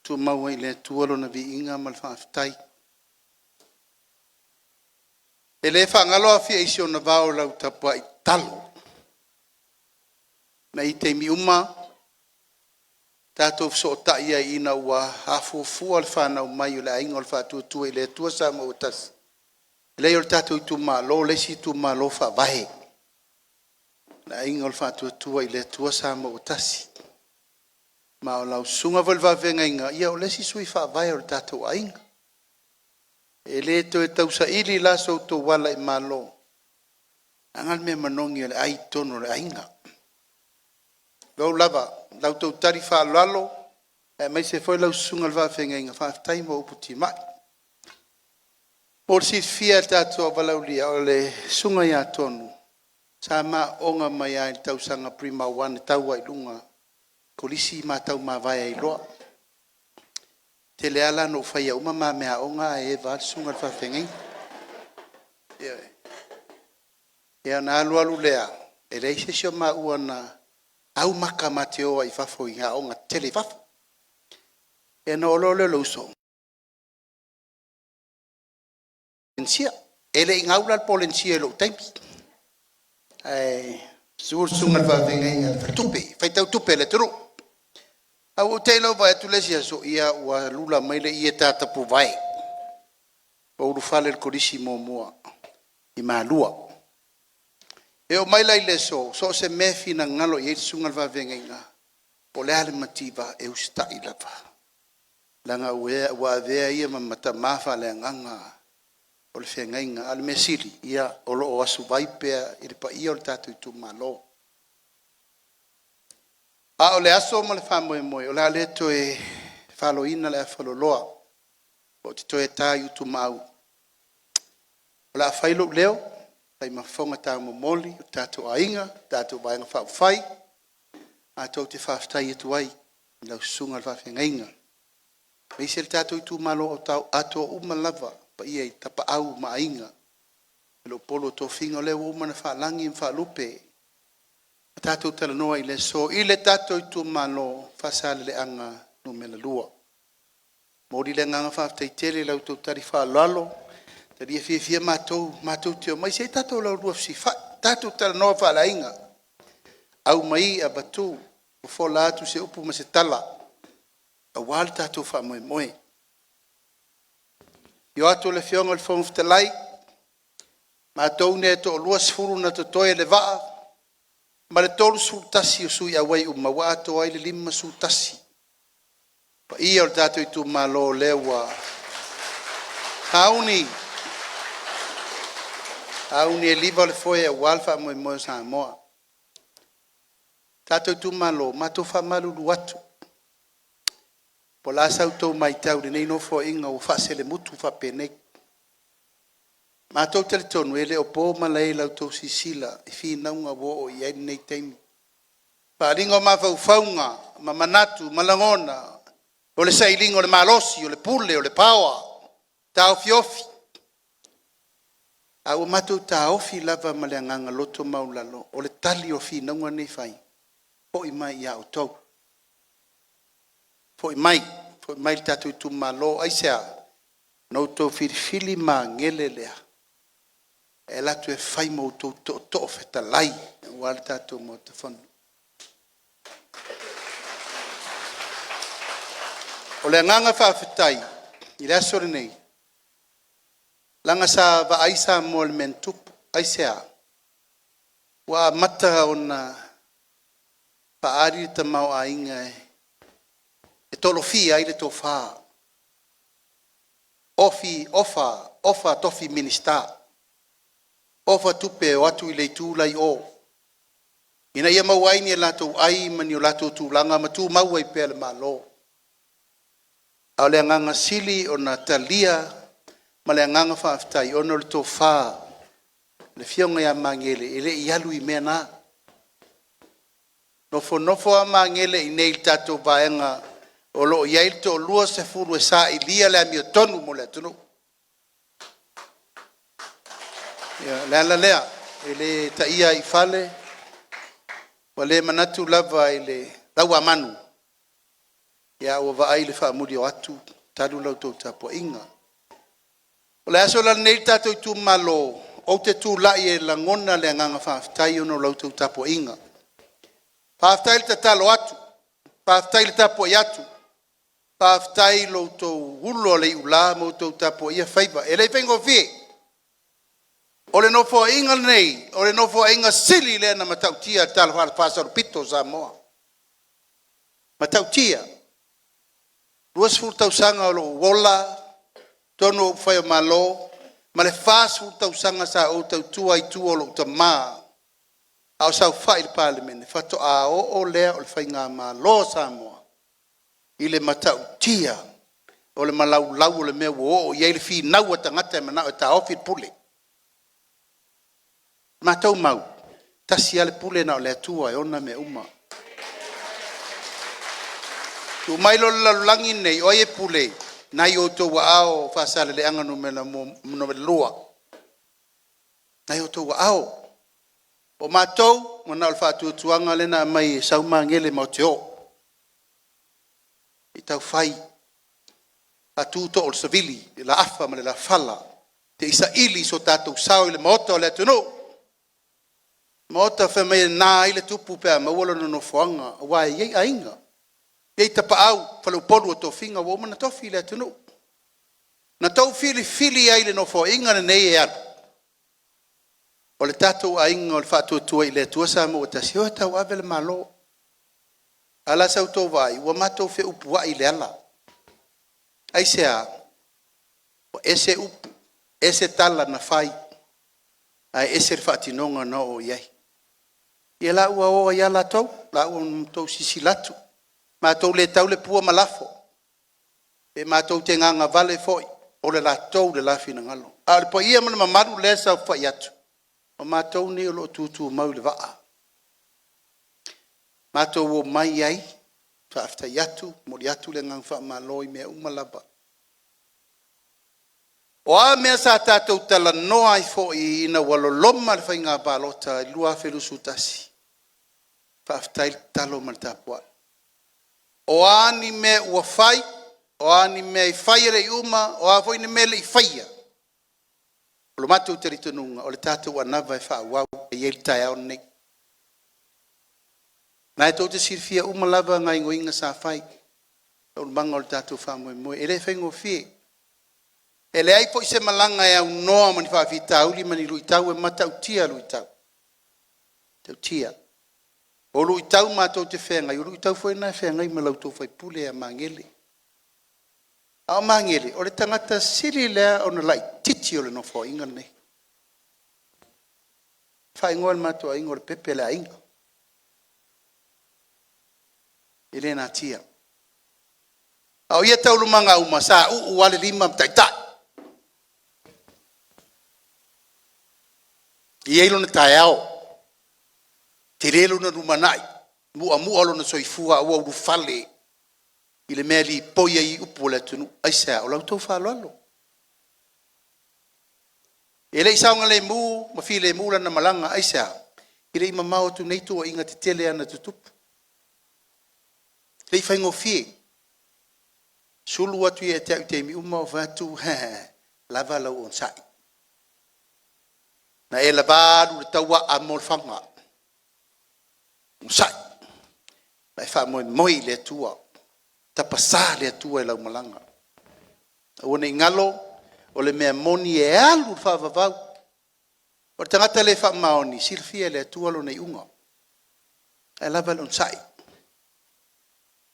Tu maua I le tua lo na vi inga mal whaafitai. E le whangaloa fia isi o na vao lau tapua I talo. Na I te mi uma, tātou so ta ia ina ua hafufua le whanau mai o le ainga o le whatuatua I le tua sa mo utasi. Le o le tātou ITUMALO, le si ITUMALO whavahe. Le ainga o le whatuatua I le tua sa mo utasi. Ma o lau sunga valvavenga inga, ia o le si sui whavahe o le tātou ainga. E le to e tausa ili laso to wala I malo. Angal me manongi o le ai tono le ainga. Lau lava, lau tau tari whalalo, e mai se foi lau sunga lwa whenga inga whaafitai mo uputi mai. Por si fia tātua walau lia o le sunga ia tonu, sa ma onga mai ai tau sanga prima wane taua I lunga, kolisi ma tau ma vai ai loa. Te le ala no whaia uma ma mea onga e val sunga lwa whenga inga. Ia na alu lea, e reise sio ma ua na au maka mateo I fafo I ha onga tele fafo. E no olole lo uso. Polencia. Ele ingaula polencia lo tempi. Sur sunga va venga tupe. Fai tau tupe le tru. Au telo va tu lesia so ia wa lula mai le ia tata pu vai. O lu fale il codissimo mua. I malua. E o mai lai le so se mefi na ngalo I sunga va venga. O le ale mativa e usta I lava. Langa wa vea ia mamata mafa le nganga. O le whengainga ale mesili. Ia o lo o asu vaipea I le pa ia o le tātou ITUMALO. A o le aso ma le whamoemoe, o le ale to e whaloina le a whaloloa, o te to e tā ITUMALO. O la whailo leo, lai mawhonga tā momoli, o tātou AIGA, tātou vaenga whawhai, a tau te whawhtai e tuai, lau sunga le whawhengainga. Mei se le tātou ITUMALO o tau ato umalava, pa ia i tapa au ma AIGA. Lo polo to finga leo umana whalangi whalupe. Tātou tala noa i le so, i le tātou ITUMALO Faasaleleaga numela 2. Mori le nganga whawhtai tele lau tau tari whalalo, tari e fia mātou teo mai, se tātou lau rua fsi, tātou tala noa whalainga. Au mai a batu, o whola atu se upu ma se tala, a wale tātou wha moe. Io atu le fionga le whomftalai, mātou ne to lua sfuru na to toe le waa, ma le tolu sultasi o sui awai umawa ato ai le 5 sultasi. Pa ia o tātou ITUMALO lewa. Hauni e liva le foe a walfa mo SAMOA. Tātou ITUMALO, mātou whamalulu atu. Po la sautou mai tau le nei no fo inga o whaasele mutu whapenei. Mātou tele tonu ele o pō malai lau tau sisila e whinaunga wo o iai nei teimi. Pāringo mawhauwhaunga, ma manatu, malangona, o le sailingo, o le malosi, o le pule, o le pawa, tau fiofi. A o mātou tā ofi lava ma le anganga loto maulalo, o le tali o whinaunga nei whai. Po i mai ia o tau. Po i mai tātou ITUMALO, aisea, no tau whirifili ma ngele lea. E latu e whai mo to feta lai, wale tātou mo te whanu. O le nganga whawhetai, i le asore nei, langa sa vaai sa mo le mentupu, aisea, wa mata o na paari ta mau AIGA e tolofi ai le tō whā. Ofa tofi minister. Ofa tupe o atu i le tūlai o. Ina ia mau ai ni e latou ai mani o latou tūlanga ma tū mau ai pēle malo. Au le nganga sili o na talia ma le nganga whawhtai o no le tō whā. Le fionga ia MAGELE ele i alu i mea nā. Nofo a MAGELE i nei tātou vaenga o lo iai to lua se furu e sa i lia le amio tonu mo le atunu. Lea, ele taia i fale, wa le manatu lava ele laua manu. Ia ua vaai le whaamuri o atu, taru lau tau tapo inga. O le aso la nei tātou ITUMALO, o te tū lai e langona le nganga whaaftai ono lau tau tapo inga. Whaaftai le tatalo atu, whaaftai le tapo i atu, whaaftai lau tau hulo le Iulai mo tau tapo ia whaiva. E le whengo fie. O le nofo inga nei, o le nofo inga sili le na matautia tala whaasaro pito SAMOA. Matautia. Ruas furtau sanga o lo wola, tono whai o malo, ma le whaas furtau sanga sa o tau tua i tua o lo ta maa. Au sau whai le parliament, whato a o lea o le whai ngā malo SAMOA. I le matautia, o le malau lau o le mea wo o, iei le whi nau a tangata e manau e ta ofi pule. Mātou mau, tasi ale pule na o le atua e ona me uma. Tu mailo lalulangi nei, oie pule, nai o tō wa ao Faasaleleaga numela lua. Nai o tō wa ao. O mātou, mana o le whaatuatuanga lena mai saumangele mo te o. I tau whai, atuto o le savili, la afa ma le la fala, te isa ili so tātou sao i le maota o le atunu. Mota fe me na ile tupu pe ma wala no foanga wa ye AIGA ye tapa au fa lo polu to finga wo mana to file tunu na to fili ai le no fo inga nei ya o le tatou AIGA o le fatu tu ile tu sa mo ta si o ta wa vel malo ala sa to vai wa ma to fe upu wa ile ala ai sea ese upu ese tala na fai ai ese fatinonga no o ye Ia la ua o ia la tau, la ua tau sisi latu. Mātou le tau le pua malafo. E mātou te nganga vale foi, o le la tau le lafi na ngalo. A le po ia mana mamaru le sa fai atu. O mātou ni o lo tutu mau le waa. Mātou o mai ai, fa afta yatu, mori atu le ngang fa maloi mea umalaba. O a mea sa tātou tala noa i fo i ina waloloma le fai ngā palota i lua felusu tasi. Fa afta il talo mal tapua. O a ni me ua fai, o a ni me i fai le uma, o a foi ni me le i faia. O lo mātou te ritonunga, o le tātou anava e wha wau e iei tai au nei. Nai tau te sirfia umalava ngai ngoinga sa fai. O manga o le tātou wha moe moe. E le whaingo fie. E le ai po i se malanga e au noa mani wha fi tauli mani lui tau e matau tia lui tau. Tau tia. O lui tau mātou te whenga. O lui tau whaina e whenga i malau tau whai pule a Magele. A Magele. O le tangata siri lea o na lai titi o le no fo inga nei. Whai ngoa le mātou a inga o le pepe le a inga. Ele na tia. Au ia tau lumanga uma sa u wale lima mtaitai. Ia ilo na taiao. Te relo na rumanai. Mua alo na soifua ua uru fale. Ile mea li poia i upo le tunu. Aisea o lau tau whalo alo. Ele i saunga le mu, mafi le mu lana malanga. Aisea. Ile i mamao tu neitu o inga te tele ana tutupu. Lei whaingo fie. Sulu atu e te au te mi uma o vatu, lava lau on sai. Na e lavaru le taua a molfanga. On sai. Na e wha moi le tua. Tapasa le tua e lau malanga. O ne ngalo, o le mea moni e alu wha vavau. O le tangata le wha maoni, silfia le tua lo nei unga. E lava on sai.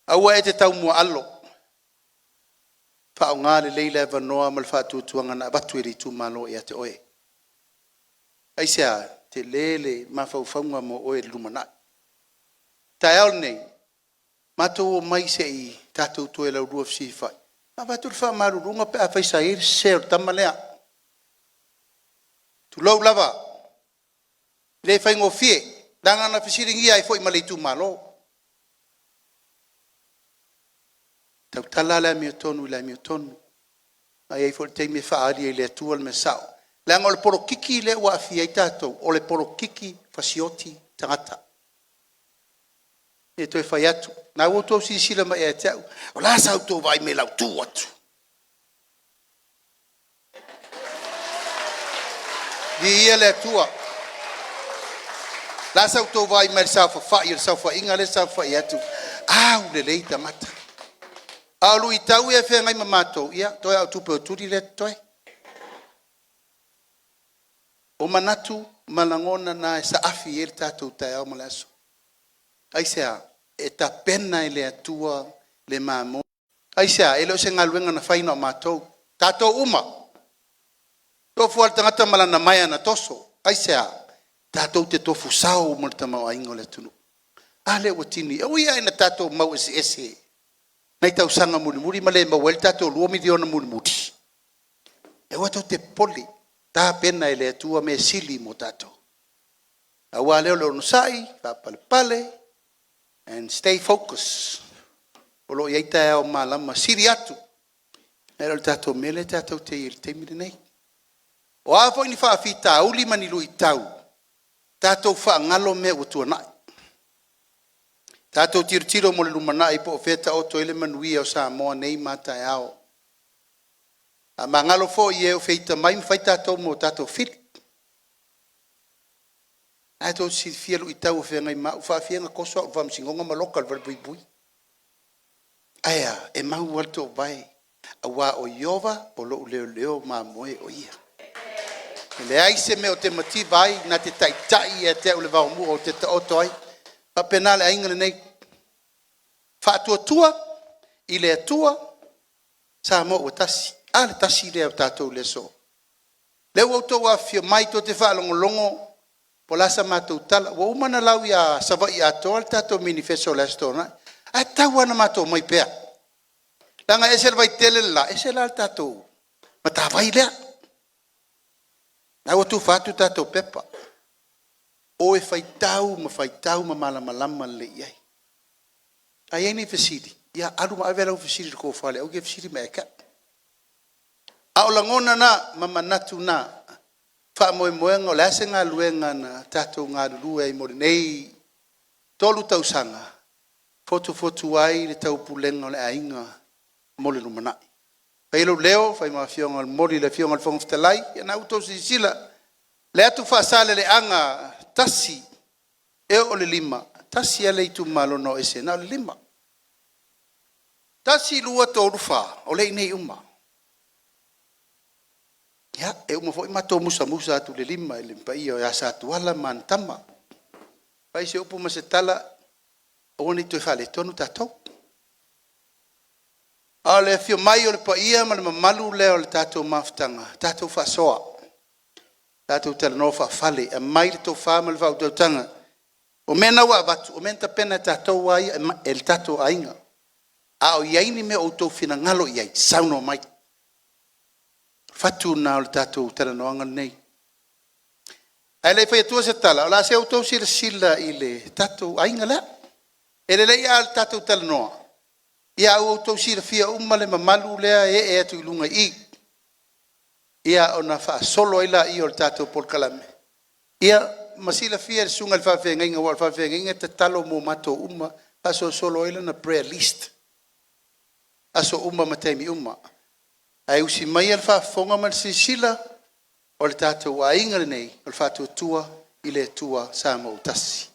Aua e te tau mua alo. Whao ngā le leila e wanoa mal whātua tuanga na batu e ITUMALO e a te oe. Aisea te lele mawhauwhaunga mo oe lumanai. Tai au nei, mātou o mai se i tātou toe lau rua fsi whai. Ma wātur wha marurunga pe a whaisa iri seo tamalea. Tu lau lava. Le whaingo fie. Dangana whisiringia e fwoi male ITUMALO. Tau tala la mi tonu la mi tonu. Ai ai for te me faari e le tua le mesao. La ngol poro kiki le wa fi ai tato o le poro kiki fasioti tangata. E to e fai atu. Na wo to si sila mai e tau. O la sa to vai me la tu atu. Ia le tua. La sa to vai me sa fa inga le sa fa atu. Au le leita mata. Alu i tau e whengai mamato, ia, toi au tupe o turi le toi. O manatu, malangona na e sa afi e le tātou tai au malaso. Aisea, e ta pena e le atua le mamo. Aisea, e leo se ngaluenga na whaina o mātou. Tātou uma. Tofu al tangata malana mai ana toso. Aisea, tātou te tofu sao multa mau aingo le tunu. Ale watini, o ia ina tātou mau ese. Nei tau sanga muri ma le mawel tātou 2 miliona muri. E wato te poli, tā pena e le atua me sili mo tātou. Awa leo leo nusai, pale, and stay focused. Olo iaita e o malama siri atu. E leo tātou mele tātou te il te mire nei. O awho ini whaafita uli mani lui tau. Tātou wha ngalo me utua nai. Tātou tiro mo le lumanai po feta o toile manuia o SAMOA nei mata e ao. A mangalo fo i e o feita mai mwhai tātou mo tātou fili. Ai tō si fielu i tau o whengai mau whaafianga kosoa o whamsingonga malokal bui. Aia, e mau walto o vai. A wā o Iova o lo leo mā moe o ia. E le aise me o te mati vai na te taitai e te ule vau mua o te taoto ai. Pa penale ainga nei whaatua i le atua SAMOA o tasi. Ale tasi le au tātou le so. Leu au tau a fia mai to te whaalongolongo polasa matou tala wa umana lau ia Savaii ato al tatou manifesto le stona a tawana matou mai pea langa ese vai tele la ese la tatou mata vai le na o tu fatu tatou pepa o e faitau ma malama le iai ai ni fesidi ia alu ma avela fesidi ko fale o ge fesidi meka a o langona na mama natu na fa moenga o le asenga luenga na tatou ngā lulu ai mo nei tolu tau sanga fotu ai le tau pulenga o le ainga mo le lumana Pailo leo fai ma fionga al mori le fionga al fongftalai ya na auto sisila le atu faasaleleaga tasi e o le lima tasi ale ITUMALO no ese na o le lima tasi lua tolu fa o le nei uma ya e uma foi mato musa atu le lima e le mpaia o ya sa tuala mantama pai se upu masetala o ni to fale tonu tatou ale fio mai o le paia ma le mamalu le o le tatou mafutanga tatou faasoa tatou talanoa faafale e mai le tofā ma le faautautanga o mena ua avatu o mena tapena tatou ai e le tatou aiga a o iai ni mea outou finagalo i ai sauno mai fatu na o le tatou talanoaga lenei ae lei faiatua se tala o la se outou silasila i le tatou aiga lea e lelei a le tatou talanoa ia au outou silafia uma le mamalu lea e atu i luga i ia ona faasolo ai laʻi o le tatou polokalame ia ma silafia le suga le faafeagaiga ua le faafeagaiga tatalo mo matou uma faasolosolo ai lana prayer list aso uma ma taimi uma ae usi mai le faafofoga ma le silasila o le tatou aiga lenei o le faatuatua i le atua sa mou tasi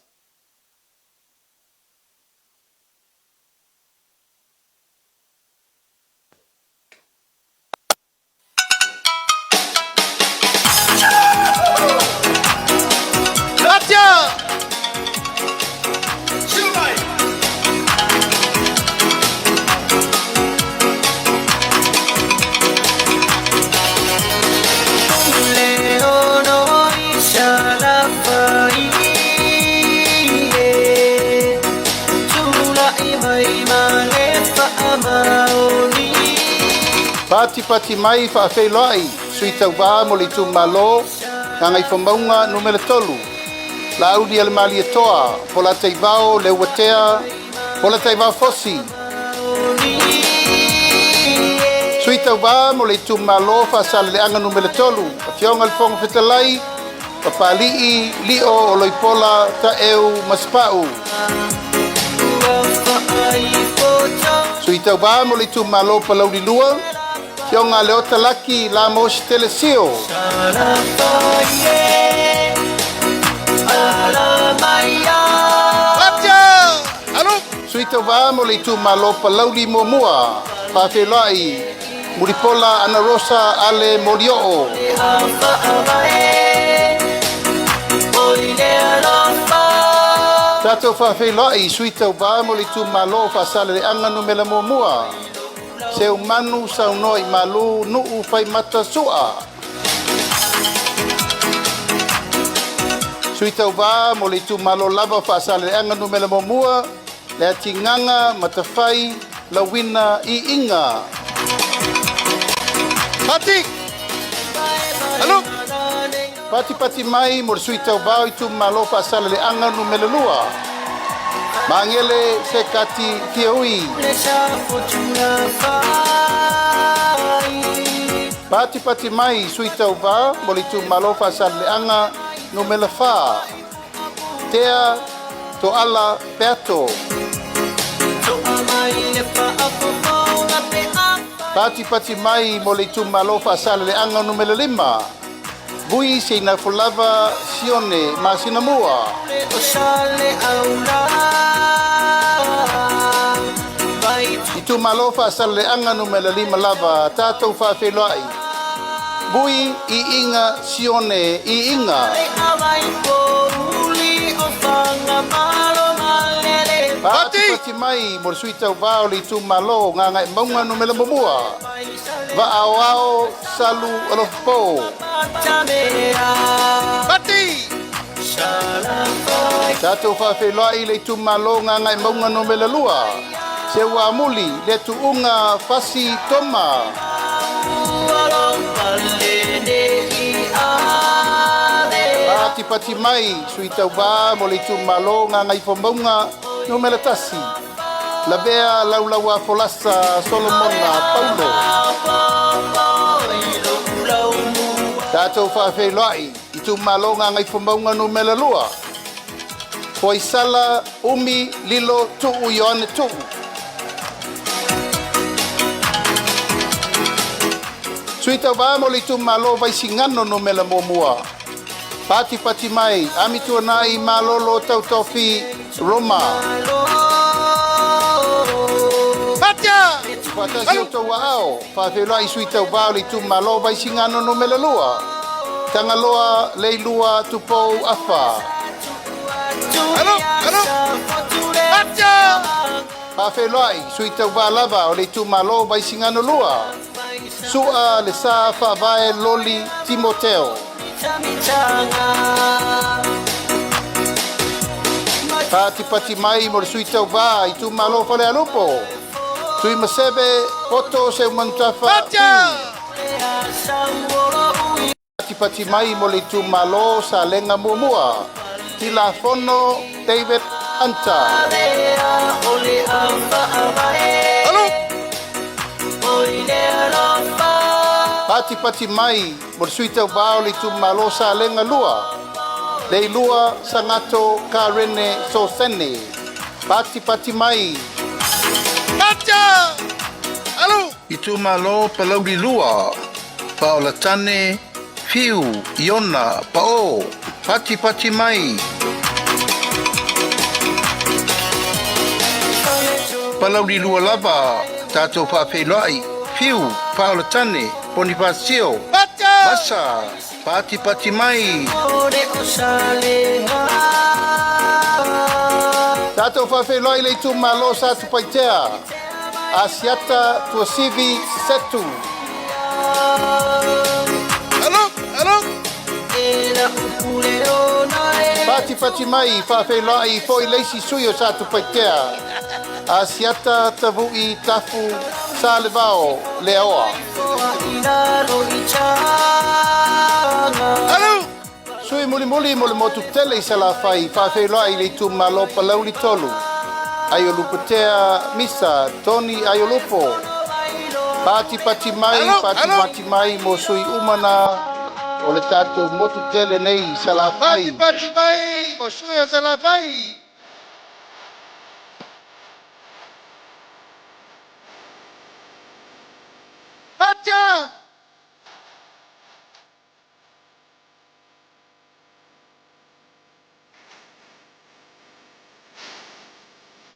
Pati mai FEILOAIGA Sui Tauva mo le ITUMALO ngai famaunga numero 3 la audi al mali toa pola taivao le watea pola taivao fosi Sui Tauva mo le ITUMALO Faasaleleaga numero 3 fionga le fonga fetalai papalii lio o loipola taeu maspau Sui Tauva mo le ITUMALO palauli lua Kionga leo talaki la mosi telesio. Sui Tauva mo le ITUMALO palauli momua. FEILOAIGA muripola ana rosa ale morioo. Tatou FEILOAIGA Sui Tauva mo le ITUMALO Faasaleleaga numela momua. Seu manu sauno i malu nuu fai mata sua. Sui Tauva mo le ITUMALO lava Faasaleleaga numela momua le atinganga matafai lawina i inga. Pati! Halo! Pati mai mo le Sui Tauva ITUMALO Faasaleleaga numela lua. MAGELE SEKATI FIAUI Pati mai Sui Tauva mo le ITUMALO Faasaleleaga numela 4 Tea to ala peato Pati mai mo le ITUMALO Faasaleleaga numela 5 Bui seina fulava sione masina mua ITUMALO Faasaleleaga numela 5 lava tatou FEILOAIGA Bui i inga sione i inga Pati mai mo Sui Tauva o le ITUMALO nganga e maunga numela momua Vaaoao salu alopo Pati Tātou whawhelai le ITUMALO ngā ngai maunga no mele lua. Se wā muli le tuunga fasi toma. Pati pati mai Sui Tauva mo le ITUMALO ngā ngai whamaunga no mele tasi. La bea laulaua folasa Solomona Paulo. Tātou whawhelai ITUMALO ngā ngai whamaunga no mele lua. Foi sala umi lilo tuu yoane tuu. Sui Tauva mo le ITUMALO vai singano no mela momua. Pati pati mai amitua nai malolo tau tofi Roma. Patia! Patasi o tau ao. Whawhelai Sui Tauva le ITUMALO vai singano no mela lua. Tangaloa leilua tupou afa. Alo! Patia! Whawhelai Sui Tauva lava o le ITUMALO vai singano lua. Sua le sa Favaii loli Timoteo. Pati pati mai mo le Sui Tauva ITUMALO fale alupo. Sui masebe poto se umantafa. Pati pati mai mo le ITUMALO sa lenga muamua. Tila fono David Anta. Alo! Pati pati mai mo le Sui Tauva o le ITUMALO sa lenga lua. Le lua sangato karene sosene. Pati pati mai. Patia! Alo! ITUMALO palau di lua. Paolatane fiu iona pao. Pati pati mai. Palau di lua lava. Tātou whawhelai. Fiu, Paolatane, Bonifacio, Masa, pati pati mai. Tātou whawhelai le ITUMALO sa tupaitea. Asiata tuasivi setu. Alo! Pati pati mai whawhelai foi leisi sui o sa tupaitea. Asiata tavui tafu sa levao leoa. Alo! Sui muli muli mo le motu tele i Salafai. Whawhelai le ITUMALO palau li tolu. Aioluputea misa Tony Aiolupo. Pati pati mai, pati pati mai mo sui umana. O le tātou motu tele nei Salafai. Pati pati mai mo sui o Salafai. Patia!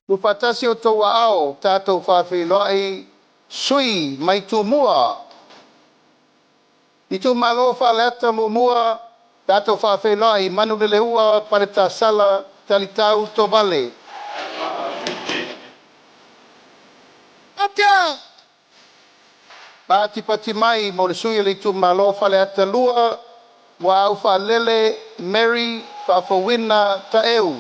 Lupatasi o tau ao, tātou whawhelai sui mai tumua. ITUMALO whaleata mua, tātou whawhelai manu le lehua pareta sala talitau to vale. Patia! Pati pati mai mo le sui le ITUMALO whaleata lua, wa au whalele Mary whawhawina taeu.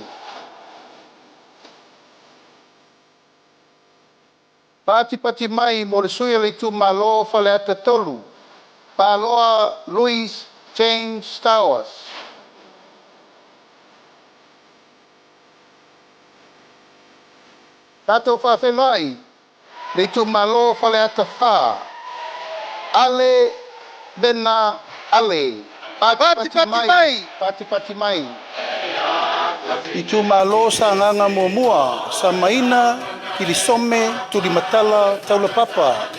Pati pati mai mo le sui le ITUMALO whaleata tolu, Paloa Louis James Towers. Tātou whawhelai le ITUMALO whaleata wha. Ale bena ale. Pati pati mai. ITUMALO sa nganga muamua, sa maina, kilisome, tulimatala, taula papa.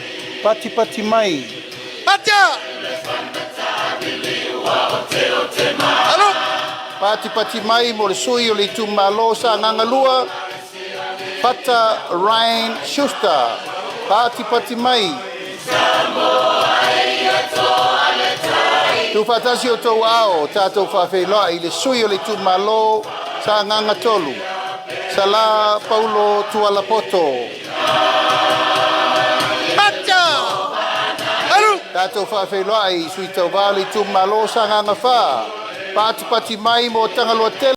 Pati pati mai. Patia! Alo! Pati pati mai mo le sui o le ITUMALO sa nganga lua. Pata Ryan Schuster. Pati pati mai. Tu fatasi o tau ao, tātou whawhelai le sui o le ITUMALO sa nganga tolu. Sala Paulo Tualapoto. Patia! Alo! Tātou whawhelai Sui Tauva le ITUMALO sa nganga wha. Paatupati mai mo tangaloa tele.